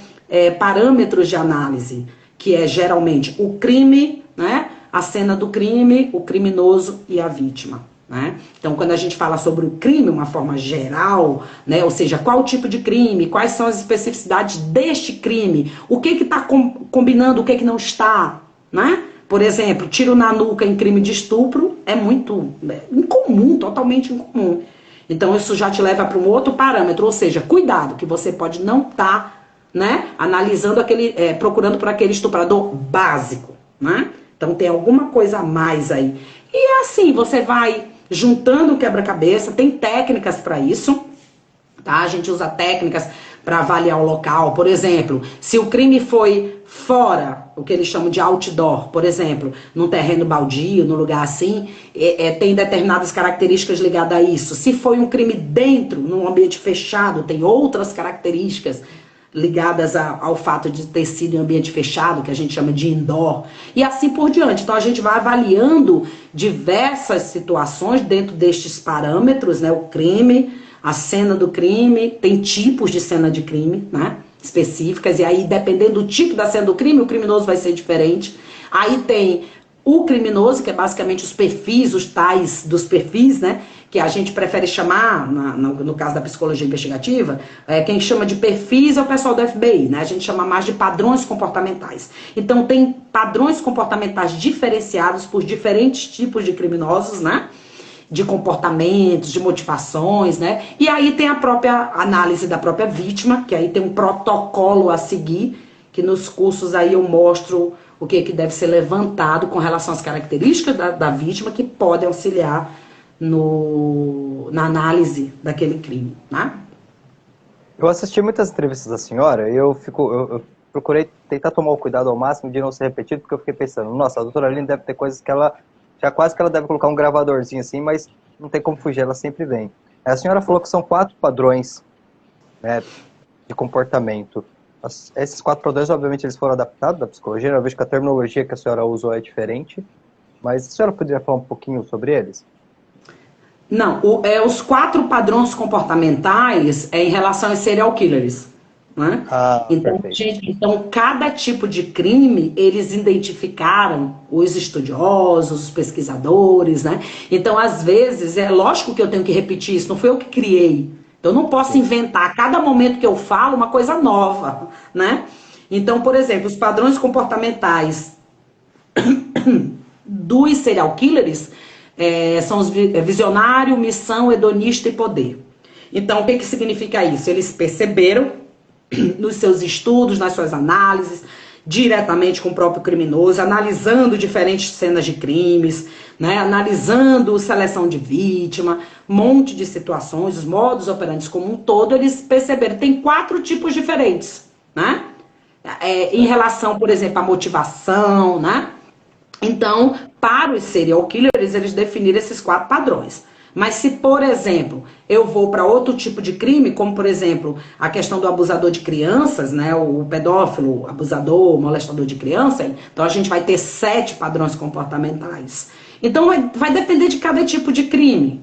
parâmetros de análise, que é geralmente o crime, né? A cena do crime, o criminoso e a vítima. Né? Então, quando a gente fala sobre o crime, uma forma geral, né? Ou seja, qual tipo de crime, quais são as especificidades deste crime, o que está combinando, o que não está, né? Por exemplo, tiro na nuca em crime de estupro é muito incomum, totalmente incomum. Então, isso já te leva para um outro parâmetro, ou seja, cuidado, que você pode não estar, né, analisando procurando por aquele estuprador básico, né? Então, tem alguma coisa a mais aí. E assim, você vai juntando o quebra-cabeça, tem técnicas para isso, tá? A gente usa técnicas para avaliar o local. Por exemplo, se o crime foi fora, o que eles chamam de outdoor, por exemplo, num terreno baldio, num lugar assim, tem determinadas características ligadas a isso. Se foi um crime dentro, num ambiente fechado, tem outras características ligadas ao fato de ter sido em ambiente fechado, que a gente chama de indoor, e assim por diante. Então a gente vai avaliando diversas situações dentro destes parâmetros, né? O crime, a cena do crime, tem tipos de cena de crime, né? Específicas, e aí dependendo do tipo da cena do crime, o criminoso vai ser diferente. Aí tem o criminoso, que é basicamente os perfis, os tais dos perfis, né? Que a gente prefere chamar, no caso da psicologia investigativa, quem chama de perfis é o pessoal do FBI, né? A gente chama mais de padrões comportamentais. Então, tem padrões comportamentais diferenciados por diferentes tipos de criminosos, né? De comportamentos, de motivações, né? E aí tem a própria análise da própria vítima, que aí tem um protocolo a seguir, que nos cursos aí eu mostro o que deve ser levantado com relação às características da vítima que podem auxiliar na análise daquele crime, né? Eu assisti muitas entrevistas da senhora e eu procurei tentar tomar o cuidado ao máximo de não ser repetido, porque eu fiquei pensando, nossa, a doutora Aline deve ter coisas que ela, já quase que ela deve colocar um gravadorzinho assim, mas não tem como fugir, ela sempre vem. A senhora falou que são 4 padrões, né, de comportamento. Esses 4 padrões, obviamente, eles foram adaptados da psicologia, eu vejo que a terminologia que a senhora usou é diferente, mas a senhora poderia falar um pouquinho sobre eles? Não, os 4 padrões comportamentais em relação aos serial killers, né? Então, então, cada tipo de crime, eles identificaram os estudiosos, os pesquisadores, né? Então, às vezes, é lógico que eu tenho que repetir isso, não foi eu que criei. Eu não posso inventar a cada momento que eu falo uma coisa nova, né? Então, por exemplo, os padrões comportamentais dos serial killers são os visionário, missão, hedonista e poder. Então, o que significa isso? Eles perceberam nos seus estudos, nas suas análises, diretamente com o próprio criminoso, analisando diferentes cenas de crimes, né, analisando seleção de vítima, um monte de situações, os modos operantes como um todo, eles perceberam que tem 4 tipos diferentes, né? Em relação, por exemplo, à motivação, né? Então, para os serial killers, eles definiram esses 4 padrões. Mas se, por exemplo, eu vou para outro tipo de crime, como, por exemplo, a questão do abusador de crianças, né, o pedófilo, abusador, molestador de criança, então a gente vai ter 7 padrões comportamentais. Então, vai depender de cada tipo de crime.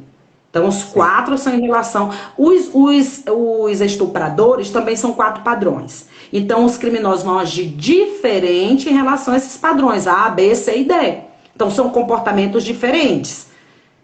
Então, os 4 são em relação... Os estupradores também são 4 padrões. Então, os criminosos vão agir diferente em relação a esses padrões, A, B, C e D. Então, são comportamentos diferentes.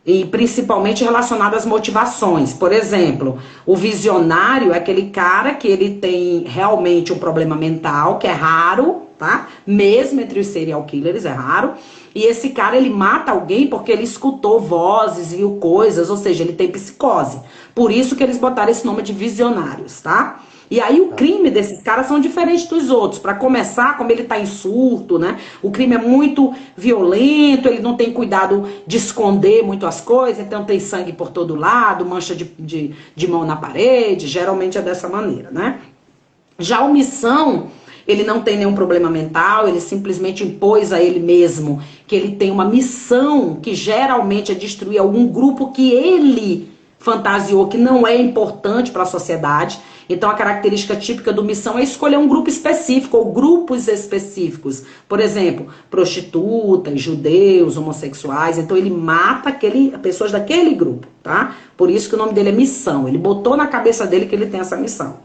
E principalmente relacionados às motivações. Por exemplo, o visionário é aquele cara que ele tem realmente um problema mental, que é raro, tá? Mesmo entre os serial killers, é raro. E esse cara, ele mata alguém porque ele escutou vozes, viu coisas, ou seja, ele tem psicose. Por isso que eles botaram esse nome de visionários, tá? E aí o crime desses caras são diferentes dos outros. Para começar, como ele está em surto, né? O crime é muito violento, ele não tem cuidado de esconder muito as coisas, então tem sangue por todo lado, mancha de mão na parede, geralmente é dessa maneira, né? Já a omissão, ele não tem nenhum problema mental, ele simplesmente impôs a ele mesmo que ele tem uma missão que geralmente é destruir algum grupo que ele fantasiou que não é importante para a sociedade. Então, a característica típica do missão é escolher um grupo específico ou grupos específicos. Por exemplo, prostitutas, judeus, homossexuais. Então, ele mata pessoas daquele grupo, tá? Por isso que o nome dele é missão. Ele botou na cabeça dele que ele tem essa missão.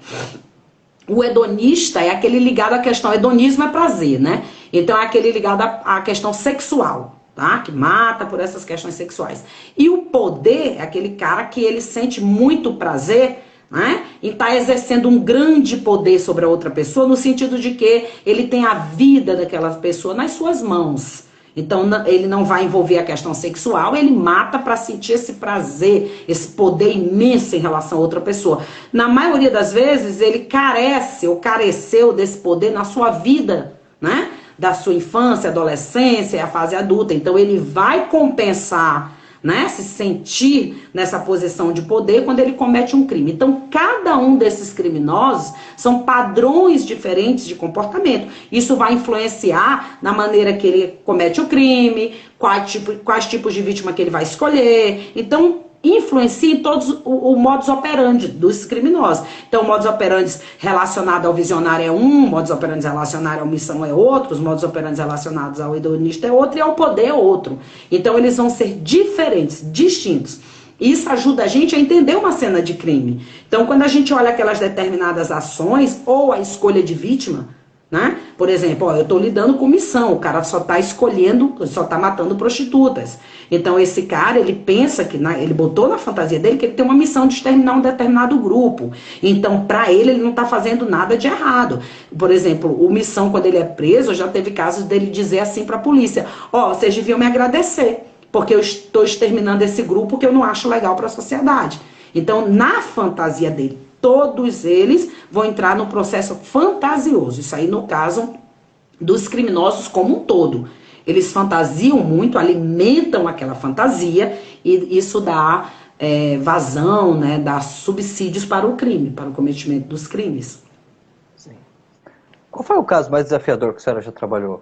O hedonista é aquele ligado à questão, hedonismo é prazer, né? Então é aquele ligado à questão sexual, tá? Que mata por essas questões sexuais. E o poder é aquele cara que ele sente muito prazer, né? E está exercendo um grande poder sobre a outra pessoa, no sentido de que ele tem a vida daquela pessoa nas suas mãos. Então, ele não vai envolver a questão sexual, ele mata para sentir esse prazer, esse poder imenso em relação a outra pessoa. Na maioria das vezes, ele carece ou careceu desse poder na sua vida, né? Da sua infância, adolescência, a fase adulta. Então, ele vai compensar, né? Se sentir nessa posição de poder quando ele comete um crime. Então, cada um desses criminosos são padrões diferentes de comportamento. Isso vai influenciar na maneira que ele comete o crime, quais tipos de vítima que ele vai escolher. Então, influencia em todos o modus operandi dos criminosos. Então, o modus operandi relacionado ao visionário é um, o modus operandi relacionado à omissão é outro, os modus operandi relacionados ao hedonista é outro e ao poder é outro. Então, eles vão ser diferentes, distintos. Isso ajuda a gente a entender uma cena de crime. Então, quando a gente olha aquelas determinadas ações ou a escolha de vítima, né? Por exemplo, eu estou lidando com missão, o cara só está escolhendo, só está matando prostitutas. Então esse cara, ele pensa que, ele botou na fantasia dele que ele tem uma missão de exterminar um determinado grupo. Então para ele não está fazendo nada de errado. Por exemplo, o missão, quando ele é preso, já teve casos dele dizer assim para a polícia: ó, vocês deviam me agradecer, porque eu estou exterminando esse grupo que eu não acho legal para a sociedade. Então na fantasia dele, todos eles vão entrar no processo fantasioso. Isso aí no caso dos criminosos como um todo. Eles fantasiam muito, alimentam aquela fantasia e isso dá vazão, né, dá subsídios para o crime, para o cometimento dos crimes. Sim. Qual foi o caso mais desafiador que a senhora já trabalhou?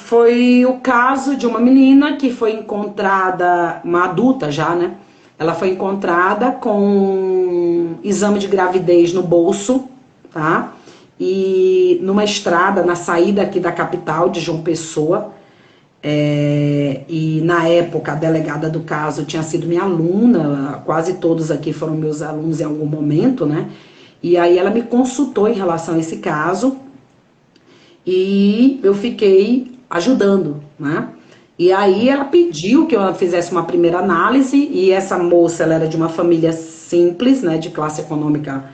Foi o caso de uma menina que foi encontrada, uma adulta já, né? Ela foi encontrada com um exame de gravidez no bolso, tá? E numa estrada, na saída aqui da capital de João Pessoa. E na época a delegada do caso tinha sido minha aluna, quase todos aqui foram meus alunos em algum momento, né? E aí ela me consultou em relação a esse caso e eu fiquei ajudando, né? E aí ela pediu que eu fizesse uma primeira análise, e essa moça, ela era de uma família simples, né, de classe econômica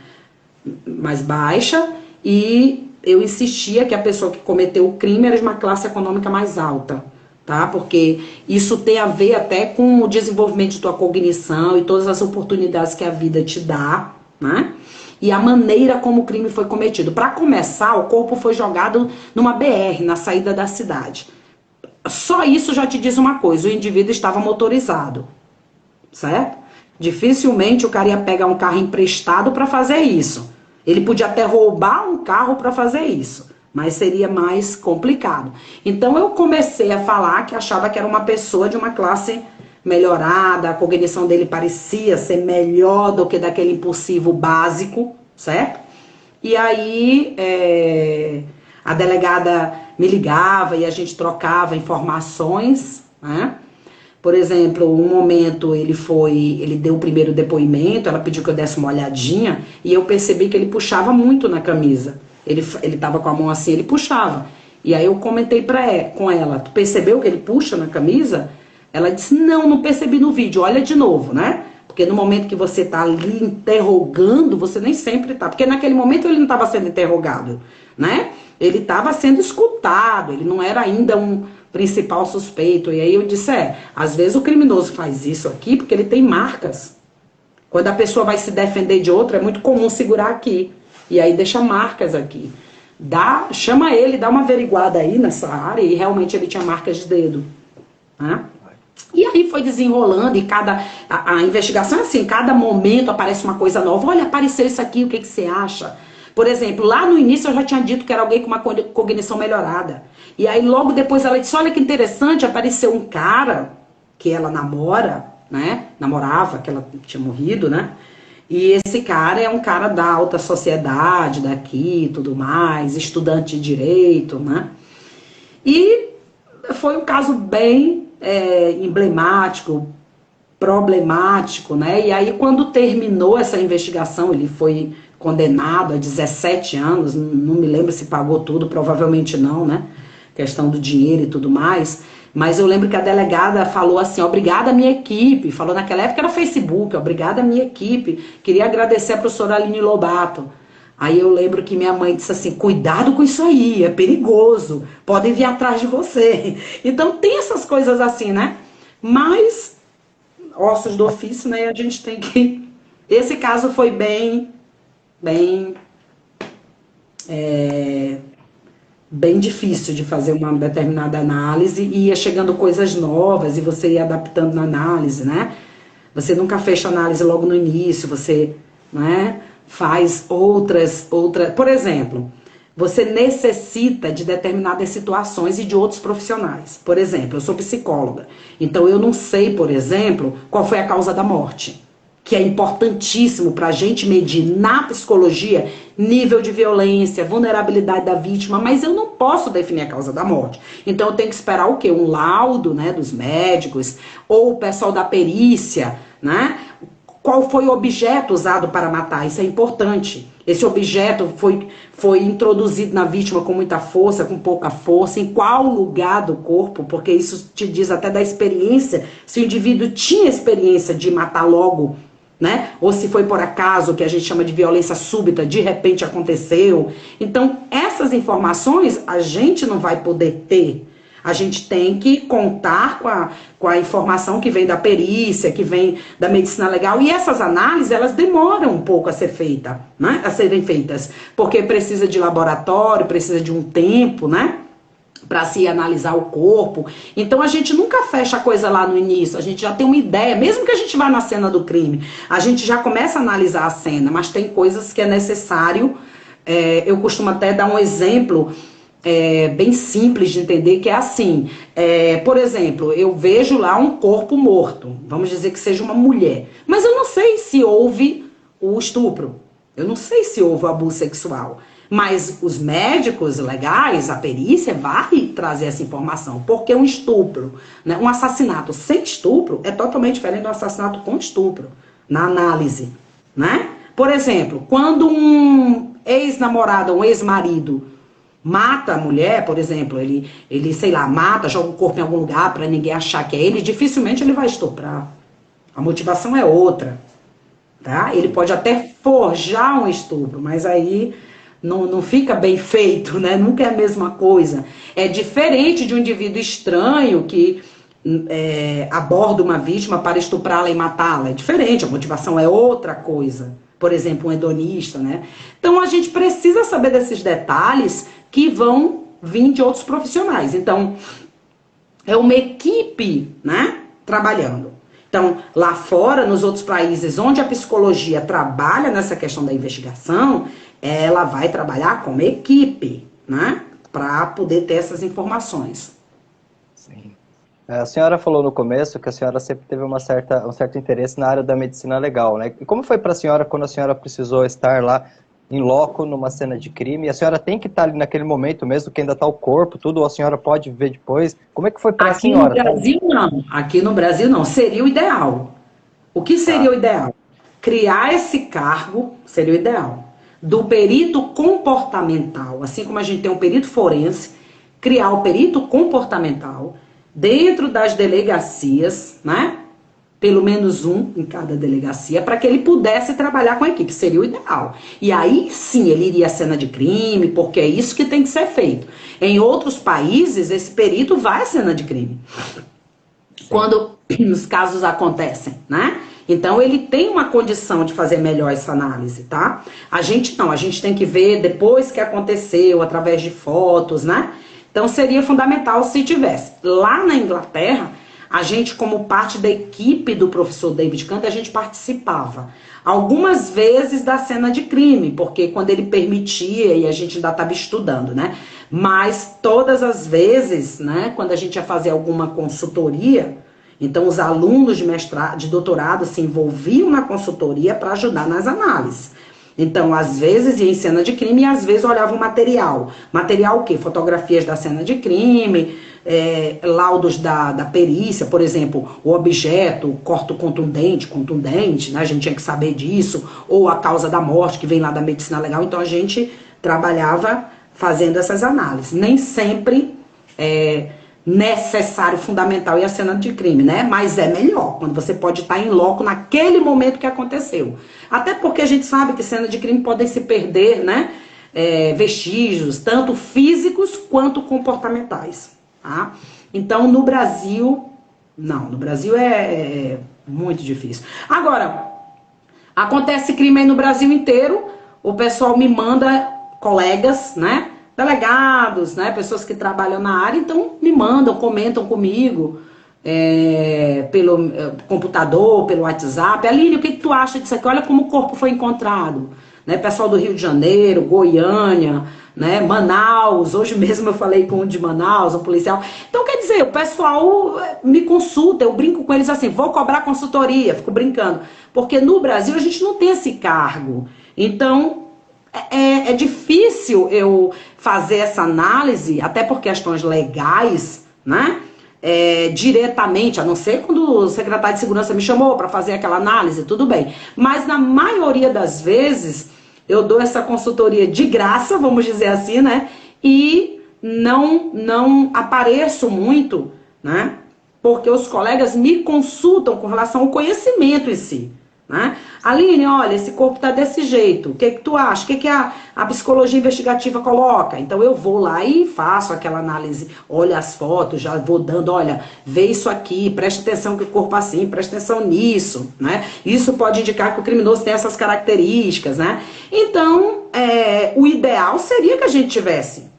mais baixa, e eu insistia que a pessoa que cometeu o crime era de uma classe econômica mais alta, tá? Porque isso tem a ver até com o desenvolvimento de tua cognição e todas as oportunidades que a vida te dá, né? E a maneira como o crime foi cometido. Para começar, o corpo foi jogado numa BR, na saída da cidade. Só isso já te diz uma coisa: o indivíduo estava motorizado, certo? Dificilmente o cara ia pegar um carro emprestado para fazer isso. Ele podia até roubar um carro para fazer isso, mas seria mais complicado. Então eu comecei a falar que achava que era uma pessoa de uma classe melhorada, a cognição dele parecia ser melhor do que daquele impulsivo básico, certo? E aí a delegada me ligava e a gente trocava informações, né? Por exemplo, um momento ele deu o primeiro depoimento, ela pediu que eu desse uma olhadinha e eu percebi que ele puxava muito na camisa. Ele tava com a mão assim, ele puxava. E aí eu comentei com ela: tu percebeu que ele puxa na camisa? Ela disse: não percebi no vídeo, olha de novo, né? Porque no momento que você tá ali interrogando, você nem sempre tá. Porque naquele momento ele não estava sendo interrogado, né? Ele estava sendo escutado, ele não era ainda um principal suspeito. E aí eu disse: às vezes o criminoso faz isso aqui porque ele tem marcas. Quando a pessoa vai se defender de outra, é muito comum segurar aqui. E aí deixa marcas aqui. Chama ele, dá uma averiguada aí nessa área, e realmente ele tinha marcas de dedo, né? E aí foi desenrolando, e a investigação é assim: cada momento aparece uma coisa nova. Olha, apareceu isso aqui, o que você acha? Por exemplo, lá no início eu já tinha dito que era alguém com uma cognição melhorada. E aí logo depois ela disse: olha que interessante, apareceu um cara que ela namora, né? Namorava, que ela tinha morrido, né? E esse cara é um cara da alta sociedade daqui e tudo mais, estudante de direito, né? E foi um caso bem emblemático, problemático, né? E aí, quando terminou essa investigação, ele foi condenado a 17 anos, não me lembro se pagou tudo, provavelmente não, né? Questão do dinheiro e tudo mais. Mas eu lembro que a delegada falou assim, obrigada à minha equipe, falou naquela época era Facebook, obrigada à minha equipe, queria agradecer a professora Aline Lobato. Aí eu lembro que minha mãe disse assim, cuidado com isso aí, é perigoso, podem vir atrás de você. Então tem essas coisas assim, né? Mas, ossos do ofício, né, a gente tem que... Esse caso foi bem bem difícil de fazer uma determinada análise e ia chegando coisas novas e você ia adaptando na análise, né? Você nunca fecha a análise logo no início, você, né, faz outras... Por exemplo, você necessita de determinadas situações e de outros profissionais. Por exemplo, eu sou psicóloga, então eu não sei, por exemplo, qual foi a causa da morte, que é importantíssimo para a gente medir na psicologia nível de violência, vulnerabilidade da vítima, mas eu não posso definir a causa da morte. Então eu tenho que esperar o quê? Um laudo, né, dos médicos, ou o pessoal da perícia, né? Qual foi o objeto usado para matar? Isso é importante. Esse objeto foi introduzido na vítima com muita força, com pouca força, em qual lugar do corpo, porque isso te diz até da experiência, se o indivíduo tinha experiência de matar logo, né? Ou se foi por acaso, que a gente chama de violência súbita, de repente aconteceu. Então, essas informações a gente não vai poder ter. A gente tem que contar com a informação que vem da perícia, que vem da medicina legal. E essas análises, elas demoram um pouco a ser feita, né? A serem feitas. Porque precisa de laboratório, precisa de um tempo, né? Para se analisar o corpo. Então a gente nunca fecha a coisa lá no início, a gente já tem uma ideia, mesmo que a gente vá na cena do crime, a gente já começa a analisar a cena, mas tem coisas que é necessário, eu costumo até dar um exemplo bem simples de entender, que é assim, por exemplo, eu vejo lá um corpo morto, vamos dizer que seja uma mulher, mas eu não sei se houve o estupro, eu não sei se houve o abuso sexual. Mas os médicos legais, a perícia, vai trazer essa informação. Porque um estupro, né, um assassinato sem estupro é totalmente diferente de um assassinato com estupro, na análise, né? Por exemplo, quando um ex-namorado, um ex-marido mata a mulher, por exemplo, ele, sei lá, mata, joga o corpo em algum lugar para ninguém achar que é ele, dificilmente ele vai estuprar. A motivação é outra, tá? Ele pode até forjar um estupro, mas aí... Não fica bem feito, né? Nunca é a mesma coisa. É diferente de um indivíduo estranho que aborda uma vítima para estuprá-la e matá-la. É diferente, a motivação é outra coisa. Por exemplo, um hedonista, né? Então a gente precisa saber desses detalhes que vão vir de outros profissionais. Então, é uma equipe, né? Trabalhando. Então, lá fora, nos outros países onde a psicologia trabalha nessa questão da investigação, ela vai trabalhar como equipe, né? Para poder ter essas informações. Sim. A senhora falou no começo que a senhora sempre teve um certo interesse na área da medicina legal, né? E como foi para a senhora quando a senhora precisou estar lá em loco numa cena de crime? A senhora tem que estar ali naquele momento mesmo, que ainda está o corpo, tudo, ou a senhora pode ver depois? Como é que foi para a senhora? Aqui no Brasil, não. Aqui no Brasil, não. Seria o ideal. O que seria o ideal? Criar esse cargo seria o ideal. Do perito comportamental, assim como a gente tem um perito forense, criar o perito comportamental dentro das delegacias, né? Pelo menos um em cada delegacia, para que ele pudesse trabalhar com a equipe, seria o ideal. E aí sim ele iria à cena de crime, porque é isso que tem que ser feito. Em outros países, esse perito vai à cena de crime. Sim. Quando os casos acontecem, né? Então, ele tem uma condição de fazer melhor essa análise, tá? A gente não, a gente tem que ver depois que aconteceu, através de fotos, né? Então, seria fundamental se tivesse. Lá na Inglaterra, a gente, como parte da equipe do professor David Kant, a gente participava algumas vezes da cena de crime, porque quando ele permitia, e a gente ainda estava estudando, né? Mas todas as vezes, né, quando a gente ia fazer alguma consultoria, Então, os alunos de mestrado, de doutorado se envolviam na consultoria para ajudar nas análises. Então, às vezes ia em cena de crime e às vezes olhava o material. Material o quê? Fotografias da cena de crime, laudos da perícia, por exemplo, o objeto, o corte contundente, né? A gente tinha que saber disso, ou a causa da morte, que vem lá da medicina legal. Então, a gente trabalhava fazendo essas análises. Nem sempre necessário, fundamental e a cena de crime, né? Mas é melhor, quando você pode estar em loco naquele momento que aconteceu. Até porque a gente sabe que cena de crime podem se perder, né? Vestígios, tanto físicos quanto comportamentais, tá? Então, no Brasil, não, no Brasil é muito difícil. Agora, acontece crime aí no Brasil inteiro, o pessoal me manda colegas, né? Delegados, né, pessoas que trabalham na área, então me mandam, comentam comigo pelo computador, pelo WhatsApp. Aline, o que tu acha disso aqui? Olha como o corpo foi encontrado. Né, pessoal do Rio de Janeiro, Goiânia, né, Manaus, hoje mesmo eu falei com um de Manaus, um policial. Então, quer dizer, o pessoal me consulta, eu brinco com eles assim, vou cobrar consultoria, fico brincando. Porque no Brasil a gente não tem esse cargo. Então, é difícil eu fazer essa análise, até por questões legais, né? Diretamente, a não ser quando o secretário de segurança me chamou para fazer aquela análise, tudo bem. Mas na maioria das vezes, eu dou essa consultoria de graça, vamos dizer assim, né? E não apareço muito, né? Porque os colegas me consultam com relação ao conhecimento em si. Né? Aline, olha, esse corpo está desse jeito, o que tu acha? O que a psicologia investigativa coloca? Então eu vou lá e faço aquela análise, olho as fotos, já vou dando, olha, vê isso aqui, preste atenção que o corpo assim, preste atenção nisso, né? Isso pode indicar que o criminoso tem essas características, né? Então, o ideal seria que a gente tivesse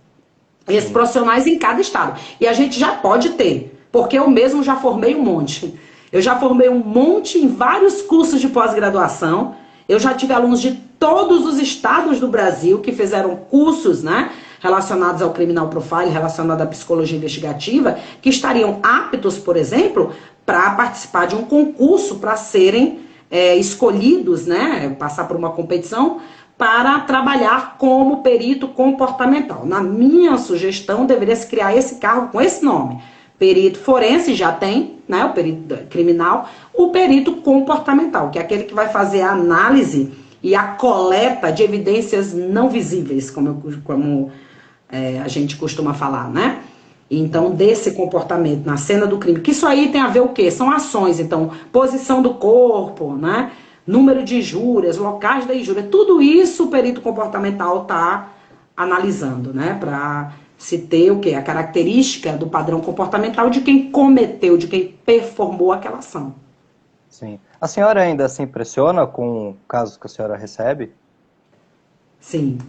esses profissionais em cada estado. E a gente já pode ter, porque eu mesmo já formei um monte. Eu já formei um monte em vários cursos de pós-graduação. Eu já tive alunos de todos os estados do Brasil que fizeram cursos, né, relacionados ao criminal profile, relacionados à psicologia investigativa, que estariam aptos, por exemplo, para participar de um concurso, para serem escolhidos, né, passar por uma competição, para trabalhar como perito comportamental. Na minha sugestão, deveria se criar esse cargo com esse nome. Perito forense já tem, né, o perito criminal, o perito comportamental, que é aquele que vai fazer a análise e a coleta de evidências não visíveis, como a gente costuma falar, né? Então, desse comportamento na cena do crime, que isso aí tem a ver o quê? São ações, então, posição do corpo, né? Número de injúrias, locais da injúria, tudo isso o perito comportamental está analisando, né, para se ter o quê? A característica do padrão comportamental de quem cometeu, de quem performou aquela ação. Sim. A senhora ainda se impressiona com casos que a senhora recebe? Sim.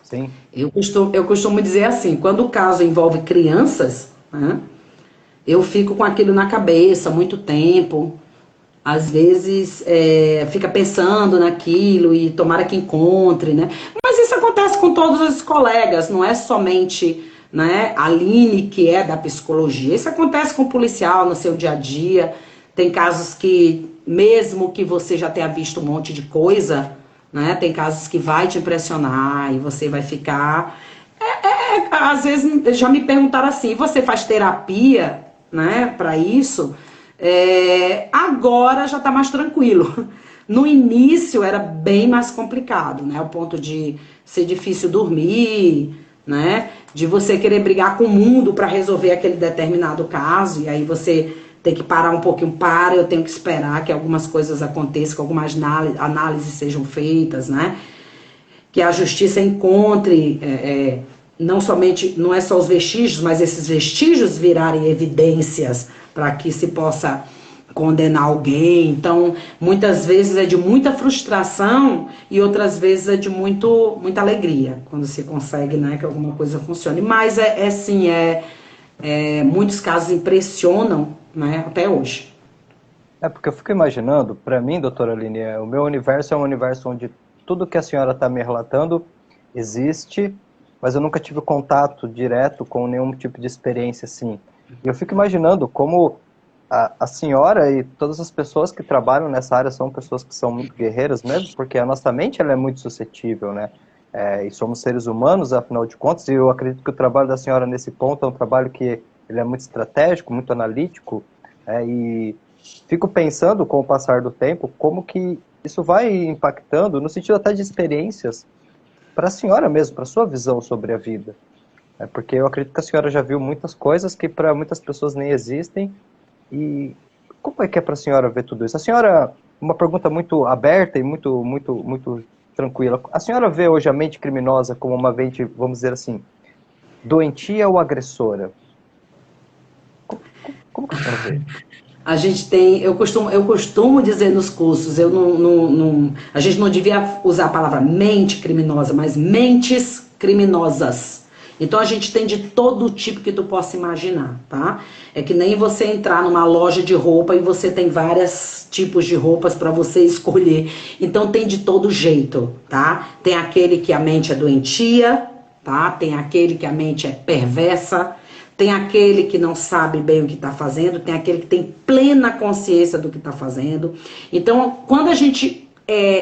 Sim. Eu costumo dizer assim, quando o caso envolve crianças, né, eu fico com aquilo na cabeça muito tempo. Às vezes fica pensando naquilo e tomara que encontre, né? Mas isso acontece com todos os colegas, não é somente, né, a Aline que é da psicologia. Isso acontece com o policial no seu dia a dia. Tem casos que, mesmo que você já tenha visto um monte de coisa, né, tem casos que vai te impressionar e você vai ficar... às vezes já me perguntaram assim, você faz terapia, né, para isso? Agora já está mais tranquilo. No início era bem mais complicado, né? Ao ponto de ser difícil dormir, né? De você querer brigar com o mundo para resolver aquele determinado caso, e aí você tem que parar um pouquinho, eu tenho que esperar que algumas coisas aconteçam, que algumas análises sejam feitas, né? Que a justiça encontre, não é só os vestígios, mas esses vestígios virarem evidências para que se possa condenar alguém. Então, muitas vezes é de muita frustração e outras vezes é de muita alegria, quando se consegue, né, que alguma coisa funcione. Mas muitos casos impressionam, né, até hoje. Porque eu fico imaginando, para mim, doutora Aline, o meu universo é um universo onde tudo que a senhora está me relatando existe, mas eu nunca tive contato direto com nenhum tipo de experiência assim. E eu fico imaginando como a senhora e todas as pessoas que trabalham nessa área são pessoas que são muito guerreiras mesmo, porque a nossa mente ela é muito suscetível, né? E somos seres humanos, afinal de contas, e eu acredito que o trabalho da senhora nesse ponto é um trabalho que ele é muito estratégico, muito analítico, e fico pensando, com o passar do tempo, como que isso vai impactando, no sentido até de experiências, para a senhora mesmo, para a sua visão sobre a vida. Porque eu acredito que a senhora já viu muitas coisas que para muitas pessoas nem existem. E como é que é para a senhora ver tudo isso? A senhora, uma pergunta muito aberta e muito tranquila. A senhora vê hoje a mente criminosa como uma mente, vamos dizer assim, doentia ou agressora? Como que a senhora vê? A gente tem, eu costumo dizer nos cursos, a gente não devia usar a palavra mente criminosa, mas mentes criminosas. Então a gente tem de todo tipo que tu possa imaginar, tá? É que nem você entrar numa loja de roupa e você tem vários tipos de roupas para você escolher. Então tem de todo jeito, tá? Tem aquele que a mente é doentia, tá? Tem aquele que a mente é perversa. Tem aquele que não sabe bem o que está fazendo, tem aquele que tem plena consciência do que está fazendo. Então, quando a gente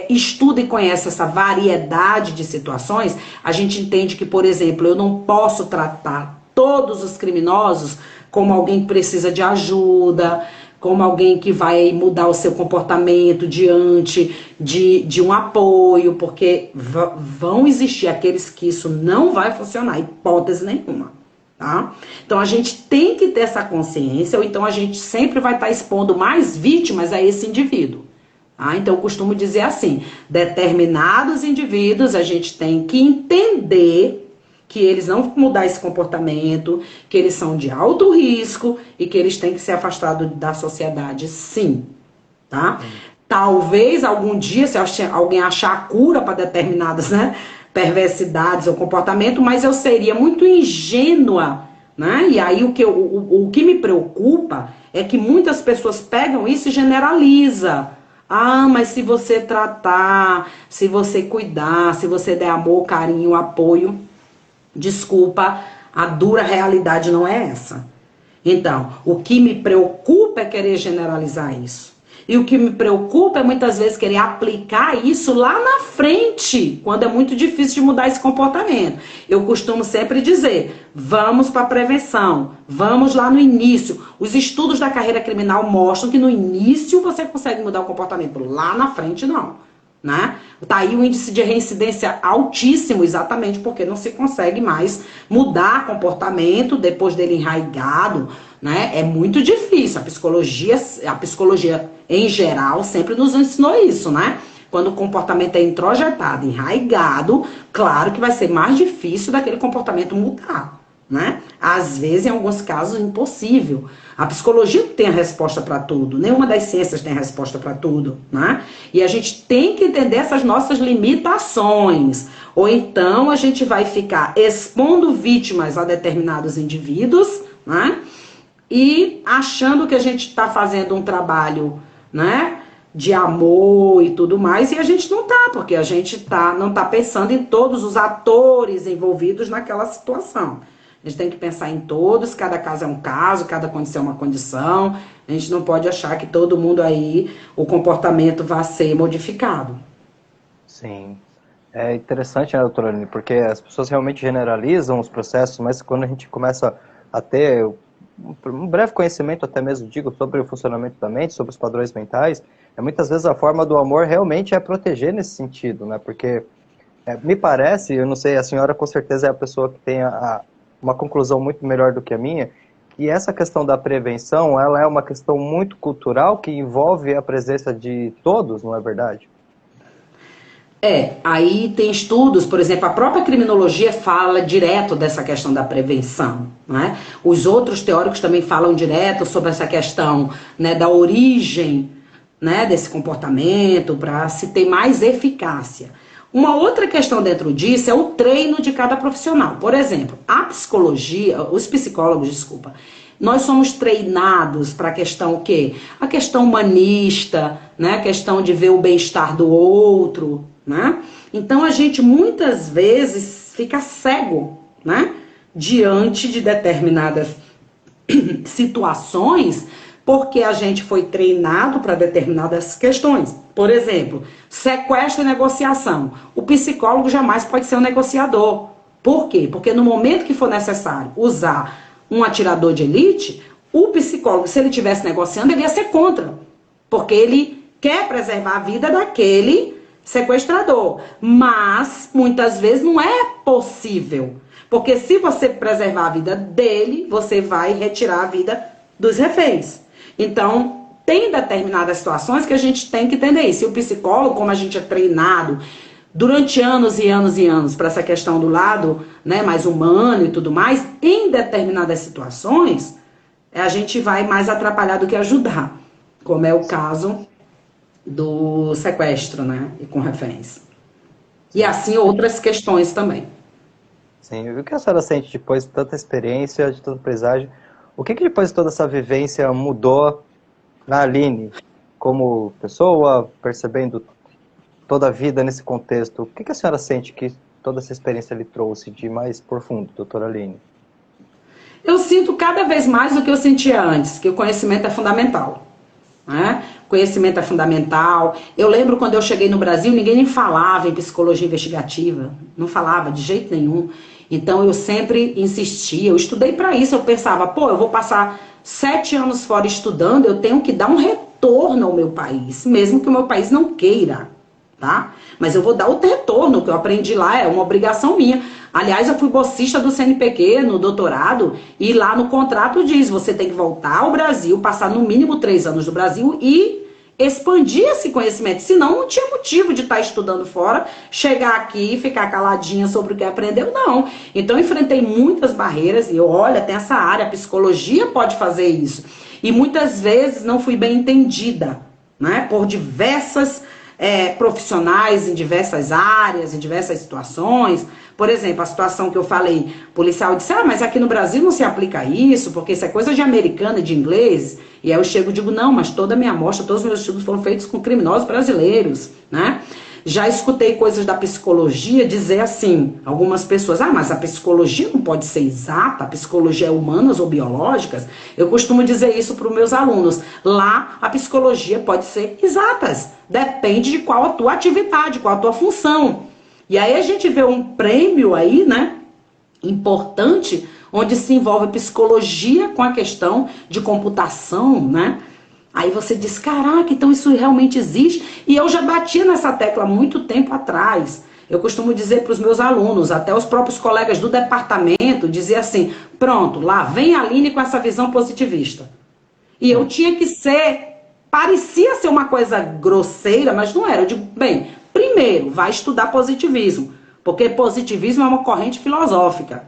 estuda e conhece essa variedade de situações, a gente entende que, por exemplo, eu não posso tratar todos os criminosos como alguém que precisa de ajuda, como alguém que vai mudar o seu comportamento diante de um apoio, porque vão existir aqueles que isso não vai funcionar, hipótese nenhuma. Tá? Então a gente tem que ter essa consciência, ou então a gente sempre vai estar expondo mais vítimas a esse indivíduo. Tá? Então eu costumo dizer assim, determinados indivíduos a gente tem que entender que eles não vão mudar esse comportamento, que eles são de alto risco e que eles têm que ser afastados da sociedade, sim. Tá? Talvez algum dia, se alguém achar a cura para determinadas, né, perversidades ou comportamento, mas eu seria muito ingênua, né? E aí o que me preocupa é que muitas pessoas pegam isso e generaliza. Ah, mas se você tratar, se você cuidar, se você der amor, carinho, apoio, desculpa, a dura realidade não é essa. Então, o que me preocupa é querer generalizar isso. E o que me preocupa é muitas vezes querer aplicar isso lá na frente, quando é muito difícil de mudar esse comportamento. Eu costumo sempre dizer, vamos para a prevenção, vamos lá no início. Os estudos da carreira criminal mostram que no início você consegue mudar o comportamento, lá na frente não. Né? Tá aí o índice de reincidência altíssimo, exatamente porque não se consegue mais mudar comportamento depois dele enraizado, né? É muito difícil. A psicologia em geral sempre nos ensinou isso, né? Quando o comportamento é introjetado, enraizado, claro que vai ser mais difícil daquele comportamento mudar, né? Às vezes, em alguns casos, impossível. A psicologia não tem a resposta para tudo, nenhuma das ciências tem a resposta para tudo, né? E a gente tem que entender essas nossas limitações. Ou então a gente vai ficar expondo vítimas a determinados indivíduos, né? E achando que a gente está fazendo um trabalho, né, de amor e tudo mais, e a gente não tá, porque a gente não tá pensando em todos os atores envolvidos naquela situação. A gente tem que pensar em todos, cada caso é um caso, cada condição é uma condição. A gente não pode achar que todo mundo aí, o comportamento vai ser modificado. Sim. É interessante, né, doutora Aline, porque as pessoas realmente generalizam os processos, mas quando a gente começa a ter um breve conhecimento, até mesmo digo, sobre o funcionamento da mente, sobre os padrões mentais, muitas vezes a forma do amor realmente é proteger nesse sentido, né? Porque me parece, eu não sei, a senhora com certeza é a pessoa que tem uma conclusão muito melhor do que a minha, e essa questão da prevenção, ela é uma questão muito cultural que envolve a presença de todos, não é verdade? Aí tem estudos, por exemplo, a própria criminologia fala direto dessa questão da prevenção, né? Os outros teóricos também falam direto sobre essa questão, né, da origem, né, desse comportamento para se ter mais eficácia. Uma outra questão dentro disso é o treino de cada profissional. Por exemplo, a psicologia, os psicólogos, desculpa, nós somos treinados para a questão o quê? A questão humanista, né? A questão de ver o bem-estar do outro, né? Então a gente muitas vezes fica cego, né? Diante de determinadas situações, porque a gente foi treinado para determinadas questões. Por exemplo, sequestro e negociação. O psicólogo jamais pode ser um negociador. Por quê? Porque no momento que for necessário usar um atirador de elite, o psicólogo, se ele estivesse negociando, ele ia ser contra. Porque ele quer preservar a vida daquele sequestrador. Mas, muitas vezes, não é possível. Porque se você preservar a vida dele, você vai retirar a vida dos reféns. Então, tem determinadas situações que a gente tem que entender isso. E o psicólogo, como a gente é treinado durante anos e anos e anos para essa questão do lado, né, mais humano e tudo mais, em determinadas situações, a gente vai mais atrapalhar do que ajudar. Como é o caso do sequestro, né, e com reféns. E assim outras questões também. Sim, e o que a senhora sente depois de tanta experiência, de tanta aprendizagem? O que depois de toda essa vivência mudou na Aline, como pessoa, percebendo toda a vida nesse contexto? O que a senhora sente que toda essa experiência lhe trouxe de mais profundo, doutora Aline? Eu sinto cada vez mais do que eu sentia antes, que o conhecimento é fundamental. Né? Conhecimento é fundamental. Eu lembro quando eu cheguei no Brasil, ninguém nem falava em psicologia investigativa. Não falava de jeito nenhum. Então eu sempre insistia, eu estudei para isso. Eu pensava, pô, eu vou passar 7 anos fora estudando, eu tenho que dar um retorno ao meu país, mesmo que o meu país não queira, tá? Mas eu vou dar o retorno, o que eu aprendi lá é uma obrigação minha. Aliás, eu fui bolsista do CNPq no doutorado, e lá no contrato diz, você tem que voltar ao Brasil, passar no mínimo 3 anos no Brasil e expandir esse conhecimento. Senão não tinha motivo de estar estudando fora, chegar aqui e ficar caladinha sobre o que aprendeu, não. Então eu enfrentei muitas barreiras, e eu, olha, tem essa área, a psicologia pode fazer isso. E muitas vezes não fui bem entendida, né, por diversas profissionais em diversas áreas, em diversas situações. Por exemplo, a situação que eu falei, policial disse, mas aqui no Brasil não se aplica isso, porque isso é coisa de americano e de inglês. E aí eu chego e digo, não, mas toda a minha amostra, todos os meus estudos foram feitos com criminosos brasileiros, né? Já escutei coisas da psicologia dizer assim, algumas pessoas, mas a psicologia não pode ser exata, a psicologia é humanas ou biológicas. Eu costumo dizer isso para os meus alunos. Lá, a psicologia pode ser exatas, depende de qual a tua atividade, qual a tua função. E aí a gente vê um prêmio aí, né, importante, onde se envolve psicologia com a questão de computação, né? Aí você diz, caraca, então isso realmente existe? E eu já batia nessa tecla há muito tempo atrás. Eu costumo dizer para os meus alunos, até os próprios colegas do departamento, dizer assim, pronto, lá vem a Aline com essa visão positivista. E eu tinha que parecia ser uma coisa grosseira, mas não era. Eu digo, bem, primeiro, vai estudar positivismo, porque positivismo é uma corrente filosófica.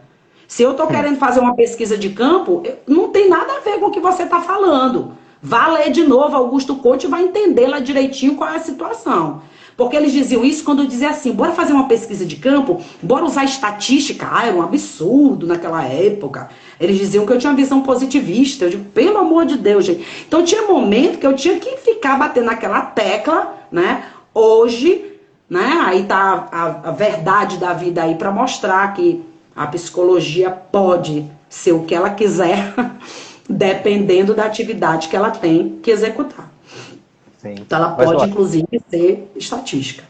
Se eu estou querendo fazer uma pesquisa de campo, não tem nada a ver com o que você está falando. Vá ler de novo Augusto Conte e vai entender lá direitinho qual é a situação. Porque eles diziam isso quando eu dizia assim, bora fazer uma pesquisa de campo, bora usar estatística. Era um absurdo naquela época. Eles diziam que eu tinha uma visão positivista. Eu digo, pelo amor de Deus, gente. Então tinha momento que eu tinha que ficar batendo naquela tecla, né? Hoje, né? Aí tá a verdade da vida aí para mostrar que a psicologia pode ser o que ela quiser, dependendo da atividade que ela tem que executar. Sim. Então ela pode, inclusive, ser estatística.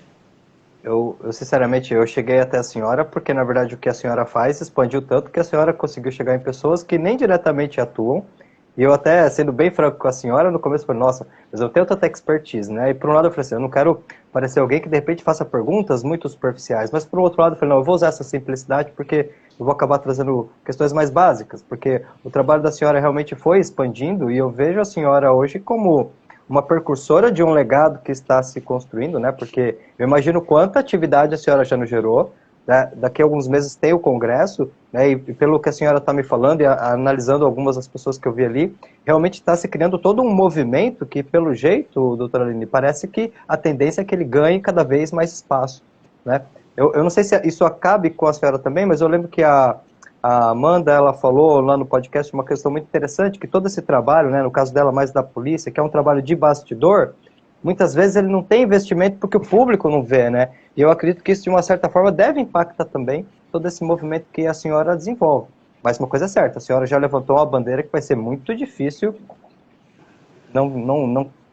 Eu, sinceramente, eu cheguei até a senhora porque, na verdade, o que a senhora faz expandiu tanto que a senhora conseguiu chegar em pessoas que nem diretamente atuam. E eu até, sendo bem franco com a senhora, no começo eu falei, nossa, mas eu tenho tanta expertise, né? E por um lado eu falei assim, eu não quero parecer alguém que de repente faça perguntas muito superficiais, mas por outro lado eu falei, não, eu vou usar essa simplicidade porque eu vou acabar trazendo questões mais básicas, porque o trabalho da senhora realmente foi expandindo e eu vejo a senhora hoje como uma precursora de um legado que está se construindo, né? Porque eu imagino quanta atividade a senhora já nos gerou. Daqui a alguns meses tem o congresso, né, e pelo que a senhora está me falando e analisando algumas das pessoas que eu vi ali, realmente está se criando todo um movimento que, pelo jeito, doutora Aline, parece que a tendência é que ele ganhe cada vez mais espaço, né? Eu não sei se isso acabe com a senhora também, mas eu lembro que a Amanda, ela falou lá no podcast uma questão muito interessante, que todo esse trabalho, né, no caso dela mais da polícia, que é um trabalho de bastidor, muitas vezes ele não tem investimento porque o público não vê, né? E eu acredito que isso, de uma certa forma, deve impactar também todo esse movimento que a senhora desenvolve. Mas uma coisa é certa, a senhora já levantou uma bandeira que vai ser muito difícil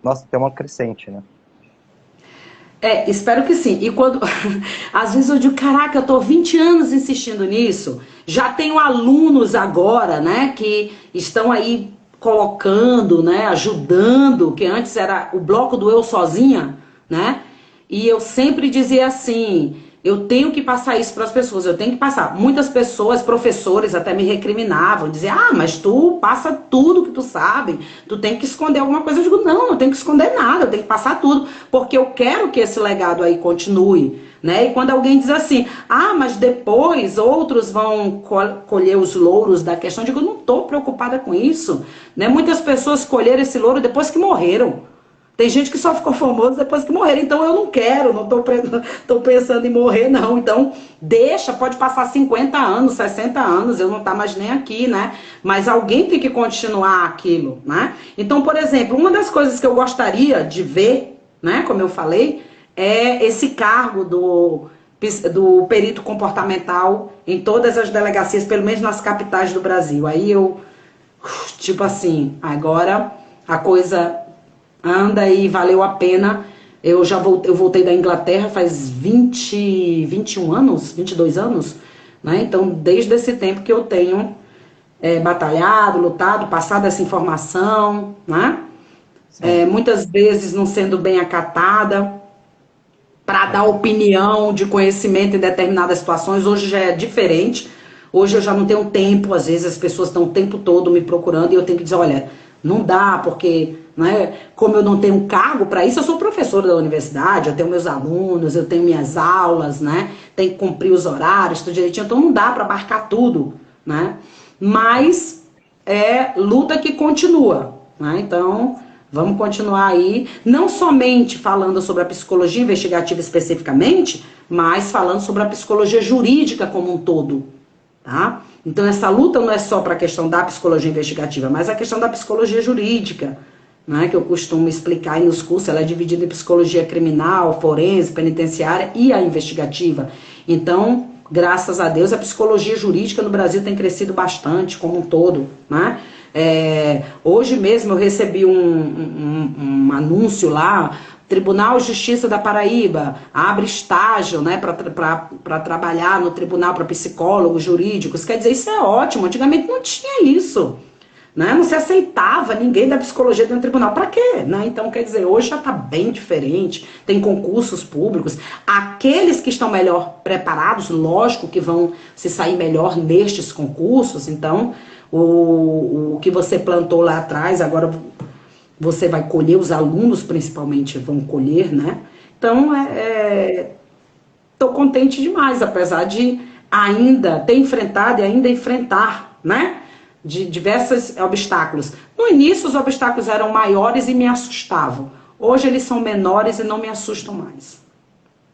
nossa, tem uma crescente, né? Espero que sim. E quando. Às vezes eu digo, caraca, eu tô 20 anos insistindo nisso. Já tenho alunos agora, né, que estão aí colocando, né, ajudando, que antes era o bloco do eu sozinha, né? E eu sempre dizia assim, eu tenho que passar isso para as pessoas, eu tenho que passar. Muitas pessoas, professores até me recriminavam, diziam, mas tu passa tudo que tu sabe, tu tem que esconder alguma coisa. Eu digo, não tenho que esconder nada, eu tenho que passar tudo, porque eu quero que esse legado aí continue. Né? E quando alguém diz assim, mas depois outros vão colher os louros da questão, eu digo, não estou preocupada com isso. Né? Muitas pessoas colheram esse louro depois que morreram. Tem gente que só ficou famoso depois que morreram. Então eu não quero, não tô pensando em morrer, não. Então deixa, pode passar 50 anos, 60 anos, eu não tá mais nem aqui, né? Mas alguém tem que continuar aquilo, né? Então, por exemplo, uma das coisas que eu gostaria de ver, né, como eu falei, é esse cargo do perito comportamental em todas as delegacias, pelo menos nas capitais do Brasil. Aí eu, tipo assim, agora a coisa anda e valeu a pena. Eu voltei da Inglaterra faz 21 anos, 22 anos, né? Então, desde esse tempo que eu tenho batalhado, lutado, passado essa informação, né? Sim. Muitas vezes não sendo bem acatada, para dar opinião de conhecimento em determinadas situações. Hoje já é diferente. Hoje eu já não tenho tempo, às vezes as pessoas estão o tempo todo me procurando e eu tenho que dizer, olha, não dá, porque, né, como eu não tenho cargo para isso, eu sou professora da universidade, eu tenho meus alunos, eu tenho minhas aulas, né, tenho que cumprir os horários, tudo direitinho, então não dá para abarcar tudo, né, mas é luta que continua, né, então vamos continuar aí, não somente falando sobre a psicologia investigativa especificamente, mas falando sobre a psicologia jurídica como um todo, tá? Então essa luta não é só para a questão da psicologia investigativa, mas a questão da psicologia jurídica, né, que eu costumo explicar aí nos cursos. Ela é dividida em psicologia criminal, forense, penitenciária e a investigativa. Então, graças a Deus, a psicologia jurídica no Brasil tem crescido bastante como um todo, né? Hoje mesmo eu recebi um anúncio lá, Tribunal de Justiça da Paraíba abre estágio, né, para trabalhar no tribunal para psicólogos jurídicos. Quer dizer, isso é ótimo. Antigamente não tinha isso, né? Não se aceitava ninguém da psicologia dentro do tribunal. Para quê? Né? Então, quer dizer, hoje já está bem diferente. Tem concursos públicos. Aqueles que estão melhor preparados, lógico que vão se sair melhor nestes concursos. Então, o que você plantou lá atrás, agora você vai colher, os alunos principalmente vão colher, né? Então, tô contente demais, apesar de ainda ter enfrentado e ainda enfrentar, né? De diversos obstáculos. No início, os obstáculos eram maiores e me assustavam. Hoje, eles são menores e não me assustam mais.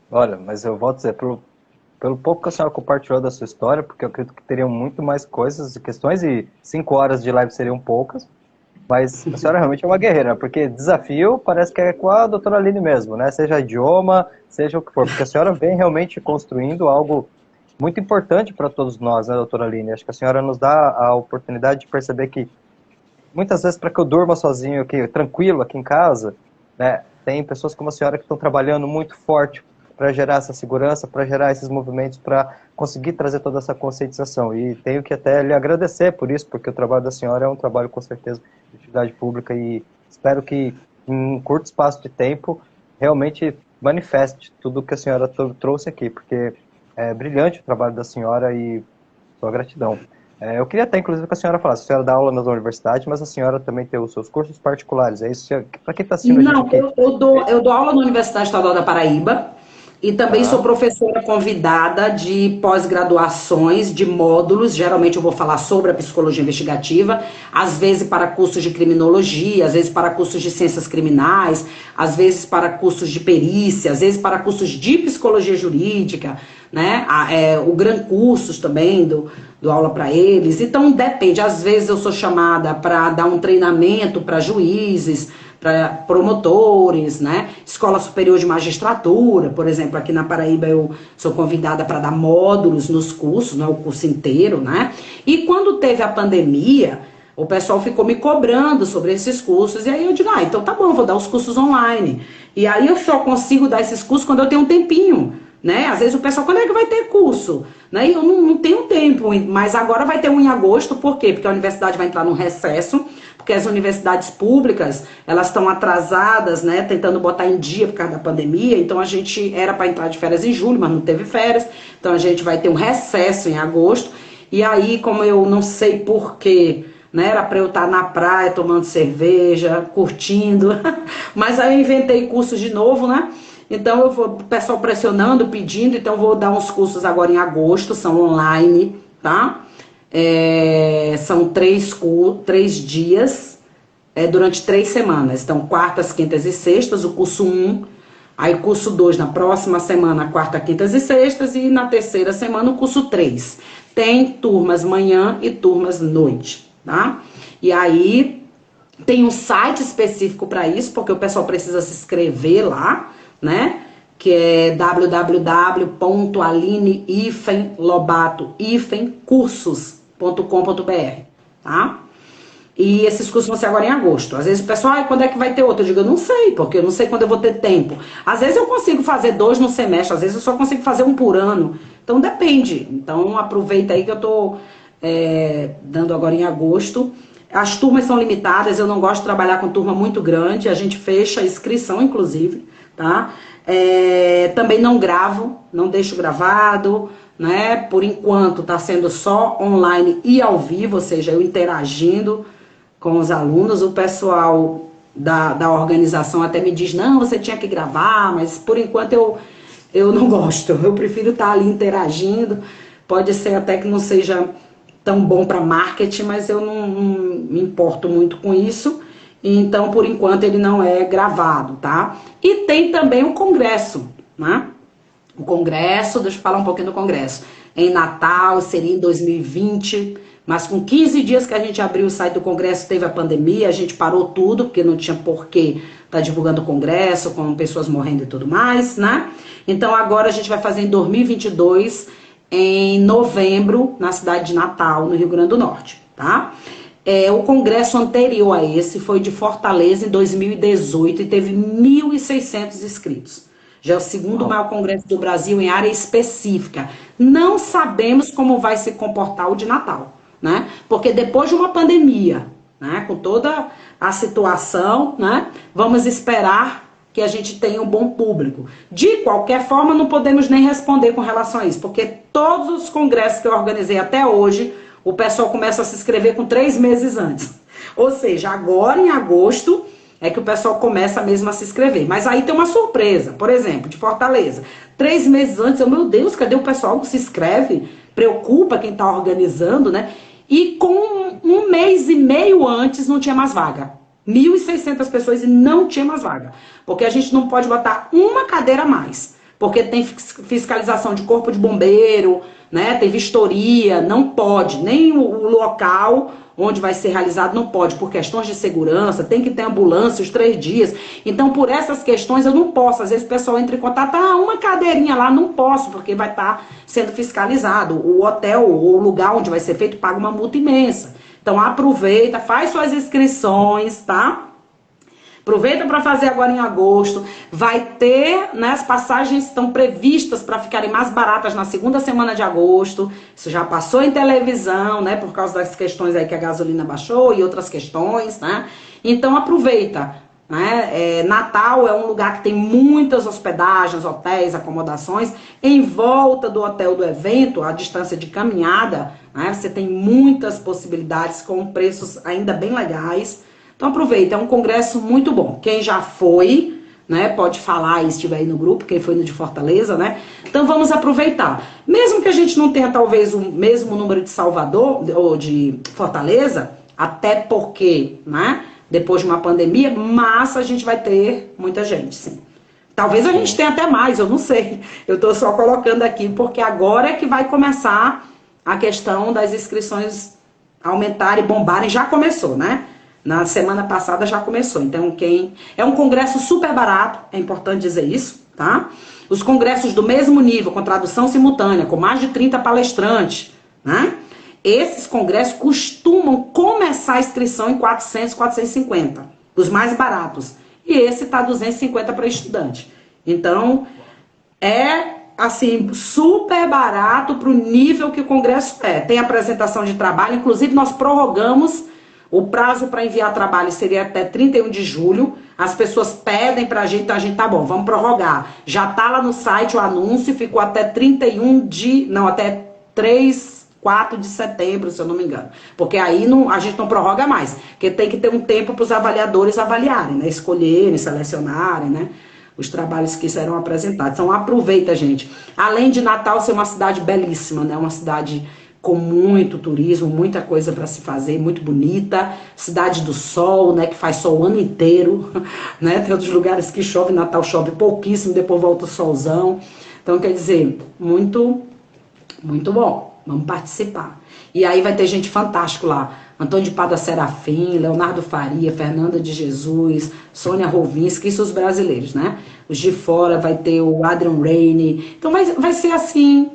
Olha, mas eu vou dizer, pelo pouco que a senhora compartilhou da sua história, porque eu acredito que teriam muito mais coisas e questões, e 5 horas de live seriam poucas, mas a senhora realmente é uma guerreira, né? Porque desafio parece que é com a doutora Aline mesmo, né? Seja idioma, seja o que for, porque a senhora vem realmente construindo algo muito importante para todos nós, né, doutora Aline? Acho que a senhora nos dá a oportunidade de perceber que muitas vezes, para que eu durma sozinho aqui, tranquilo aqui em casa, né, tem pessoas como a senhora que estão trabalhando muito forte para gerar essa segurança, para gerar esses movimentos, para conseguir trazer toda essa conscientização. E tenho que até lhe agradecer por isso, porque o trabalho da senhora é um trabalho, com certeza, de utilidade pública, e espero que, em um curto espaço de tempo, realmente manifeste tudo o que a senhora trouxe aqui, porque é brilhante o trabalho da senhora e sua gratidão. Eu queria até, inclusive, que a senhora falasse. A senhora dá aula na universidade, mas a senhora também tem os seus cursos particulares. É isso? Para quem está assistindo a gente Não, aqui? eu dou aula na Universidade Estadual da Paraíba e também sou Tá, professora convidada de pós-graduações, de módulos. Geralmente eu vou falar sobre a psicologia investigativa, às vezes para cursos de criminologia, às vezes para cursos de ciências criminais, às vezes para cursos de perícia, às vezes para cursos de psicologia jurídica, né? O Gran Cursos também, do aula para eles. Então depende, às vezes eu sou chamada para dar um treinamento para juízes, para promotores, né? Escola Superior de Magistratura, por exemplo, aqui na Paraíba eu sou convidada para dar módulos nos cursos, né? O curso inteiro, né? E quando teve a pandemia, o pessoal ficou me cobrando sobre esses cursos, e aí eu digo, então tá bom, vou dar os cursos online. E aí eu só consigo dar esses cursos quando eu tenho um tempinho, né? Às vezes o pessoal, quando é que vai ter curso? Né? E eu não tenho tempo, mas agora vai ter um em agosto, por quê? Porque a universidade vai entrar num recesso, porque as universidades públicas, elas estão atrasadas, né, tentando botar em dia por causa da pandemia, então a gente era para entrar de férias em julho, mas não teve férias, então a gente vai ter um recesso em agosto, e aí, como eu não sei porquê, né, era para eu estar na praia tomando cerveja, curtindo, mas aí eu inventei cursos de novo, né, então eu vou, o pessoal pressionando, pedindo, então eu vou dar uns cursos agora em agosto, são online, tá? São 3 dias, durante 3 semanas. Então, quartas, quintas e sextas, o curso 1. Aí, curso 2 na próxima semana, quarta, quintas e sextas. E na terceira semana, o curso 3. Tem turmas manhã e turmas noite, tá? E aí, tem um site específico para isso, porque o pessoal precisa se inscrever lá, né? Que é www.aline-lobato-cursos.com.br, tá? E esses cursos vão ser agora em agosto. Às vezes o pessoal, quando é que vai ter outro? Eu digo, eu não sei, porque eu não sei quando eu vou ter tempo. Às vezes eu consigo fazer 2 no semestre, às vezes eu só consigo fazer 1 por ano. Então depende. Então aproveita aí que eu tô dando agora em agosto. As turmas são limitadas, eu não gosto de trabalhar com turma muito grande, a gente fecha a inscrição, inclusive, tá? Também não gravo, não deixo gravado, né? Por enquanto está sendo só online e ao vivo, ou seja, eu interagindo com os alunos. O pessoal da organização até me diz, não, você tinha que gravar, mas por enquanto eu não gosto, eu prefiro estar ali interagindo. Pode ser até que não seja tão bom para marketing, mas eu não me importo muito com isso. Então, por enquanto, ele não é gravado, tá? E tem também o congresso, né? O congresso, deixa eu falar um pouquinho do congresso. Em Natal, seria em 2020, mas com 15 dias que a gente abriu o site do congresso, teve a pandemia, a gente parou tudo, porque não tinha porquê estar divulgando o congresso, com pessoas morrendo e tudo mais, né? Então, agora a gente vai fazer em 2022, em novembro, na cidade de Natal, no Rio Grande do Norte, tá? O congresso anterior a esse foi de Fortaleza em 2018 e teve 1.600 inscritos. Já é o segundo maior congresso do Brasil em área específica. Não sabemos como vai se comportar o de Natal, né? Porque depois de uma pandemia, né, com toda a situação, né, vamos esperar que a gente tenha um bom público. De qualquer forma, não podemos nem responder com relação a isso, porque todos os congressos que eu organizei até hoje, o pessoal começa a se inscrever com 3 meses antes. Ou seja, agora em agosto é que o pessoal começa mesmo a se inscrever. Mas aí tem uma surpresa, por exemplo, de Fortaleza. 3 meses antes, meu Deus, cadê o pessoal que se inscreve? Preocupa quem está organizando, né? E com 1 mês e meio antes não tinha mais vaga. 1.600 pessoas e não tinha mais vaga. Porque a gente não pode botar uma cadeira a mais. Porque tem fiscalização de corpo de bombeiro, né? Tem vistoria, não pode. Nem o local onde vai ser realizado não pode, por questões de segurança, tem que ter ambulância os 3 dias. Então, por essas questões, eu não posso. Às vezes o pessoal entra em contato, uma cadeirinha lá, não posso, porque vai estar sendo fiscalizado. O hotel ou o lugar onde vai ser feito paga uma multa imensa. Então, aproveita, faz suas inscrições, tá? Aproveita para fazer agora em agosto. Vai ter, né, as passagens estão previstas para ficarem mais baratas na segunda semana de agosto. Isso já passou em televisão, né, por causa das questões aí que a gasolina baixou e outras questões, né? Então aproveita, né? Natal é um lugar que tem muitas hospedagens, hotéis, acomodações. Em volta do hotel do evento, a distância de caminhada, né, você tem muitas possibilidades com preços ainda bem legais. Então aproveita, é um congresso muito bom. Quem já foi, né, pode falar e estiver aí no grupo, quem foi no de Fortaleza, né? Então vamos aproveitar. Mesmo que a gente não tenha talvez o mesmo número de Salvador ou de Fortaleza, até porque, né, depois de uma pandemia, mas a gente vai ter muita gente, sim. Talvez a gente tenha até mais, eu não sei. Eu estou só colocando aqui, porque agora é que vai começar a questão das inscrições aumentarem, bombarem. Já começou, né? Na semana passada já começou. Então, é um congresso super barato, é importante dizer isso, tá? Os congressos do mesmo nível, com tradução simultânea, com mais de 30 palestrantes, né? Esses congressos costumam começar a inscrição em 400, 450, os mais baratos. E esse está 250 para estudante. Então, é assim, super barato para o nível que o congresso é. Tem apresentação de trabalho, inclusive nós prorrogamos o prazo para enviar trabalho seria até 31 de julho. As pessoas pedem para a gente, então a gente tá bom, vamos prorrogar. Já tá lá no site o anúncio, ficou até 31 de, não, até 3, 4 de setembro, se eu não me engano. Porque aí não, a gente não prorroga mais, porque tem que ter um tempo para os avaliadores avaliarem, né? Escolherem, selecionarem, né? Os trabalhos que serão apresentados. Então aproveita, gente. Além de Natal ser uma cidade belíssima, né? Uma cidade com muito turismo, muita coisa para se fazer, muito bonita. Cidade do sol, né? Que faz sol o ano inteiro, né? Tem outros lugares que chove, Natal chove pouquíssimo, depois volta o solzão. Então, quer dizer, muito, muito bom. Vamos participar. E aí vai ter gente fantástica lá. Antônio de Pádua Serafim, Leonardo Faria, Fernanda de Jesus, Sônia Rovinski, isso os brasileiros, né? Os de fora vai ter o Adrian Rainey. Então vai ser assim,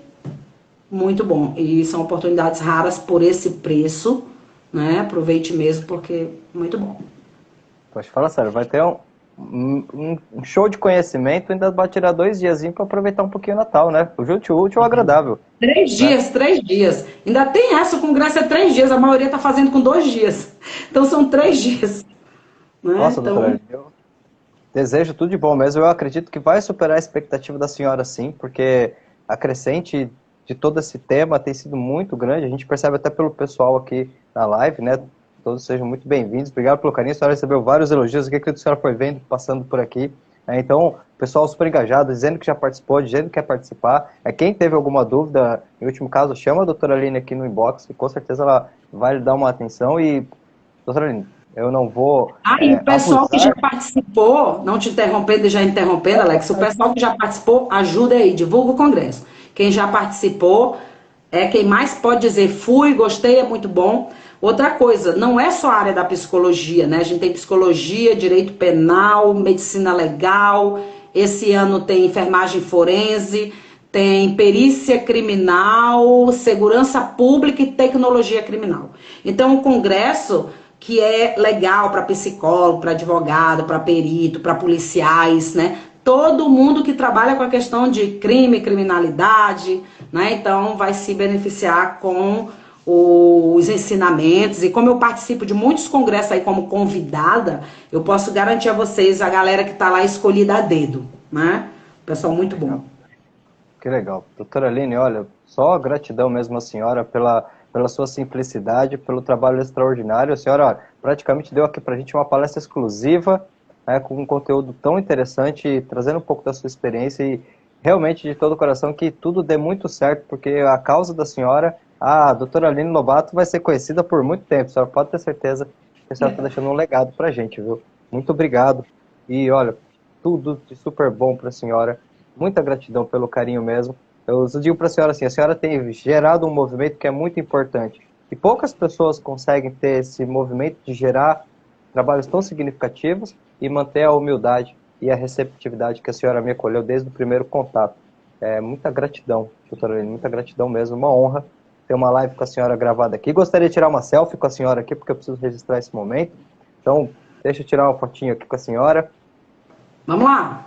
muito bom. E são oportunidades raras por esse preço, né? Aproveite mesmo, porque é muito bom. Pode falar sério, vai ter um show de conhecimento, ainda vai tirar 2 diazinhos para aproveitar um pouquinho o Natal, né? O útil, agradável. 3 dias, né? 3 dias. Ainda tem essa, o congresso é 3 dias, a maioria está fazendo com 2 dias. Então são 3 dias. Né? Nossa, então... doutora, eu desejo tudo de bom mesmo. Eu acredito que vai superar a expectativa da senhora, sim, porque a crescente de todo esse tema tem sido muito grande. A gente percebe até pelo pessoal aqui na live, né? Todos sejam muito bem-vindos. Obrigado pelo carinho. A senhora recebeu vários elogios. O que a senhora foi vendo, passando por aqui. Então, pessoal super engajado, dizendo que já participou, dizendo que quer participar. Quem teve alguma dúvida, em último caso, chama a doutora Aline aqui no inbox, que com certeza ela vai lhe dar uma atenção. E, doutora Aline, eu não vou... e o pessoal que já participou, não te interrompendo e já interrompendo, Alex, o pessoal que já participou, ajuda aí, divulga o congresso. Quem já participou é quem mais pode dizer, fui, gostei, é muito bom. Outra coisa, não é só a área da psicologia, né? A gente tem psicologia, direito penal, medicina legal, esse ano tem enfermagem forense, tem perícia criminal, segurança pública e tecnologia criminal. Então, o congresso que é legal para psicólogo, para advogado, para perito, para policiais, né? Todo mundo que trabalha com a questão de crime, criminalidade, né? Então vai se beneficiar com os ensinamentos. E como eu participo de muitos congressos aí como convidada, eu posso garantir a vocês, a galera que está lá escolhida a dedo, né? Pessoal muito bom. Que legal. Doutora Aline, olha, só gratidão mesmo à senhora pela sua simplicidade, pelo trabalho extraordinário. A senhora praticamente deu aqui para a gente uma palestra exclusiva, né, com um conteúdo tão interessante, trazendo um pouco da sua experiência e realmente de todo o coração que tudo dê muito certo, porque a causa da senhora, a doutora Aline Lobato, vai ser conhecida por muito tempo. A senhora pode ter certeza que a senhora está deixando um legado para a gente, viu? Muito obrigado. E olha, tudo de super bom para a senhora. Muita gratidão pelo carinho mesmo. Eu digo para a senhora assim, a senhora tem gerado um movimento que é muito importante. E poucas pessoas conseguem ter esse movimento de gerar trabalhos tão significativos e manter a humildade e a receptividade que a senhora me acolheu desde o primeiro contato. Muita gratidão, doutora Aline, muita gratidão mesmo. Uma honra ter uma live com a senhora gravada aqui. Gostaria de tirar uma selfie com a senhora aqui, porque eu preciso registrar esse momento. Então, deixa eu tirar uma fotinho aqui com a senhora. Vamos lá.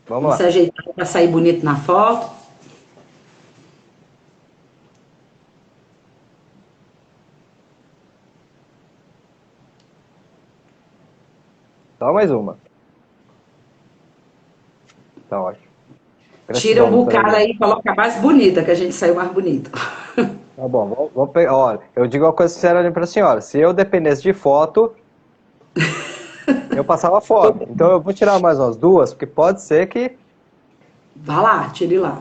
Vamos se ajeitar para sair bonito na foto. Só mais uma. Tá ótimo. Tira o bucado aí e coloca a mais bonita, que a gente saiu mais bonito. Tá bom, vamos pegar. Olha, eu digo uma coisa sincera para a senhora. Se eu dependesse de foto, eu passava foto. Então eu vou tirar mais umas 2, porque pode ser que... Vá lá, tire lá.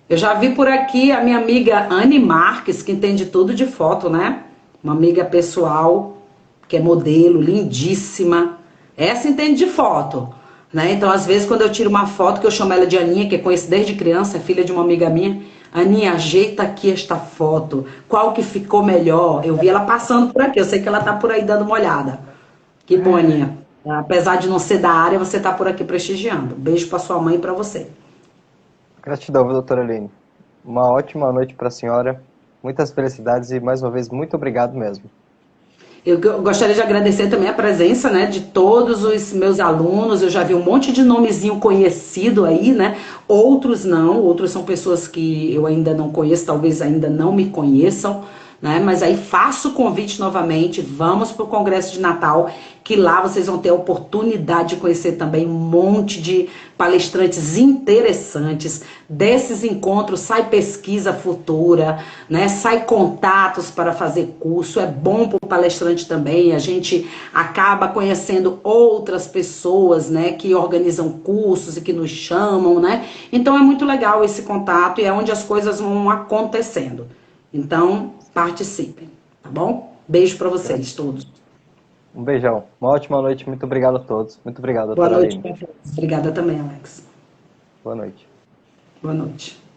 Eu já vi por aqui a minha amiga Anne Marques, que entende tudo de foto, né? Uma amiga pessoal, que é modelo, lindíssima. Essa entende de foto, né? Então, às vezes, quando eu tiro uma foto, que eu chamo ela de Aninha, que eu conheço desde criança, é filha de uma amiga minha. Aninha, ajeita aqui esta foto. Qual que ficou melhor? Eu vi ela passando por aqui, eu sei que ela tá por aí dando uma olhada. Que bom, Aninha. Apesar de não ser da área, você tá por aqui prestigiando. Beijo pra sua mãe e pra você. Gratidão, doutora Aline. Uma ótima noite para a senhora. Muitas felicidades e, mais uma vez, muito obrigado mesmo. Eu gostaria de agradecer também a presença, né, de todos os meus alunos. Eu já vi um monte de nomezinho conhecido aí, né? Outros não, outros são pessoas que eu ainda não conheço, talvez ainda não me conheçam, né? Mas aí faço o convite novamente, vamos para o Congresso de Natal, que lá vocês vão ter a oportunidade de conhecer também um monte de palestrantes interessantes. Desses encontros sai pesquisa futura, né? Sai contatos para fazer curso. É bom para o palestrante também. A gente acaba conhecendo outras pessoas, né? Que organizam cursos e que nos chamam, né? Então é muito legal esse contato e é onde as coisas vão acontecendo. Então participem, tá bom? Beijo para vocês todos. Um beijão. Uma ótima noite. Muito obrigado a todos. Muito obrigado, Boa doutora noite Aline. para todos. Obrigada também, Alex. Boa noite. Boa noite.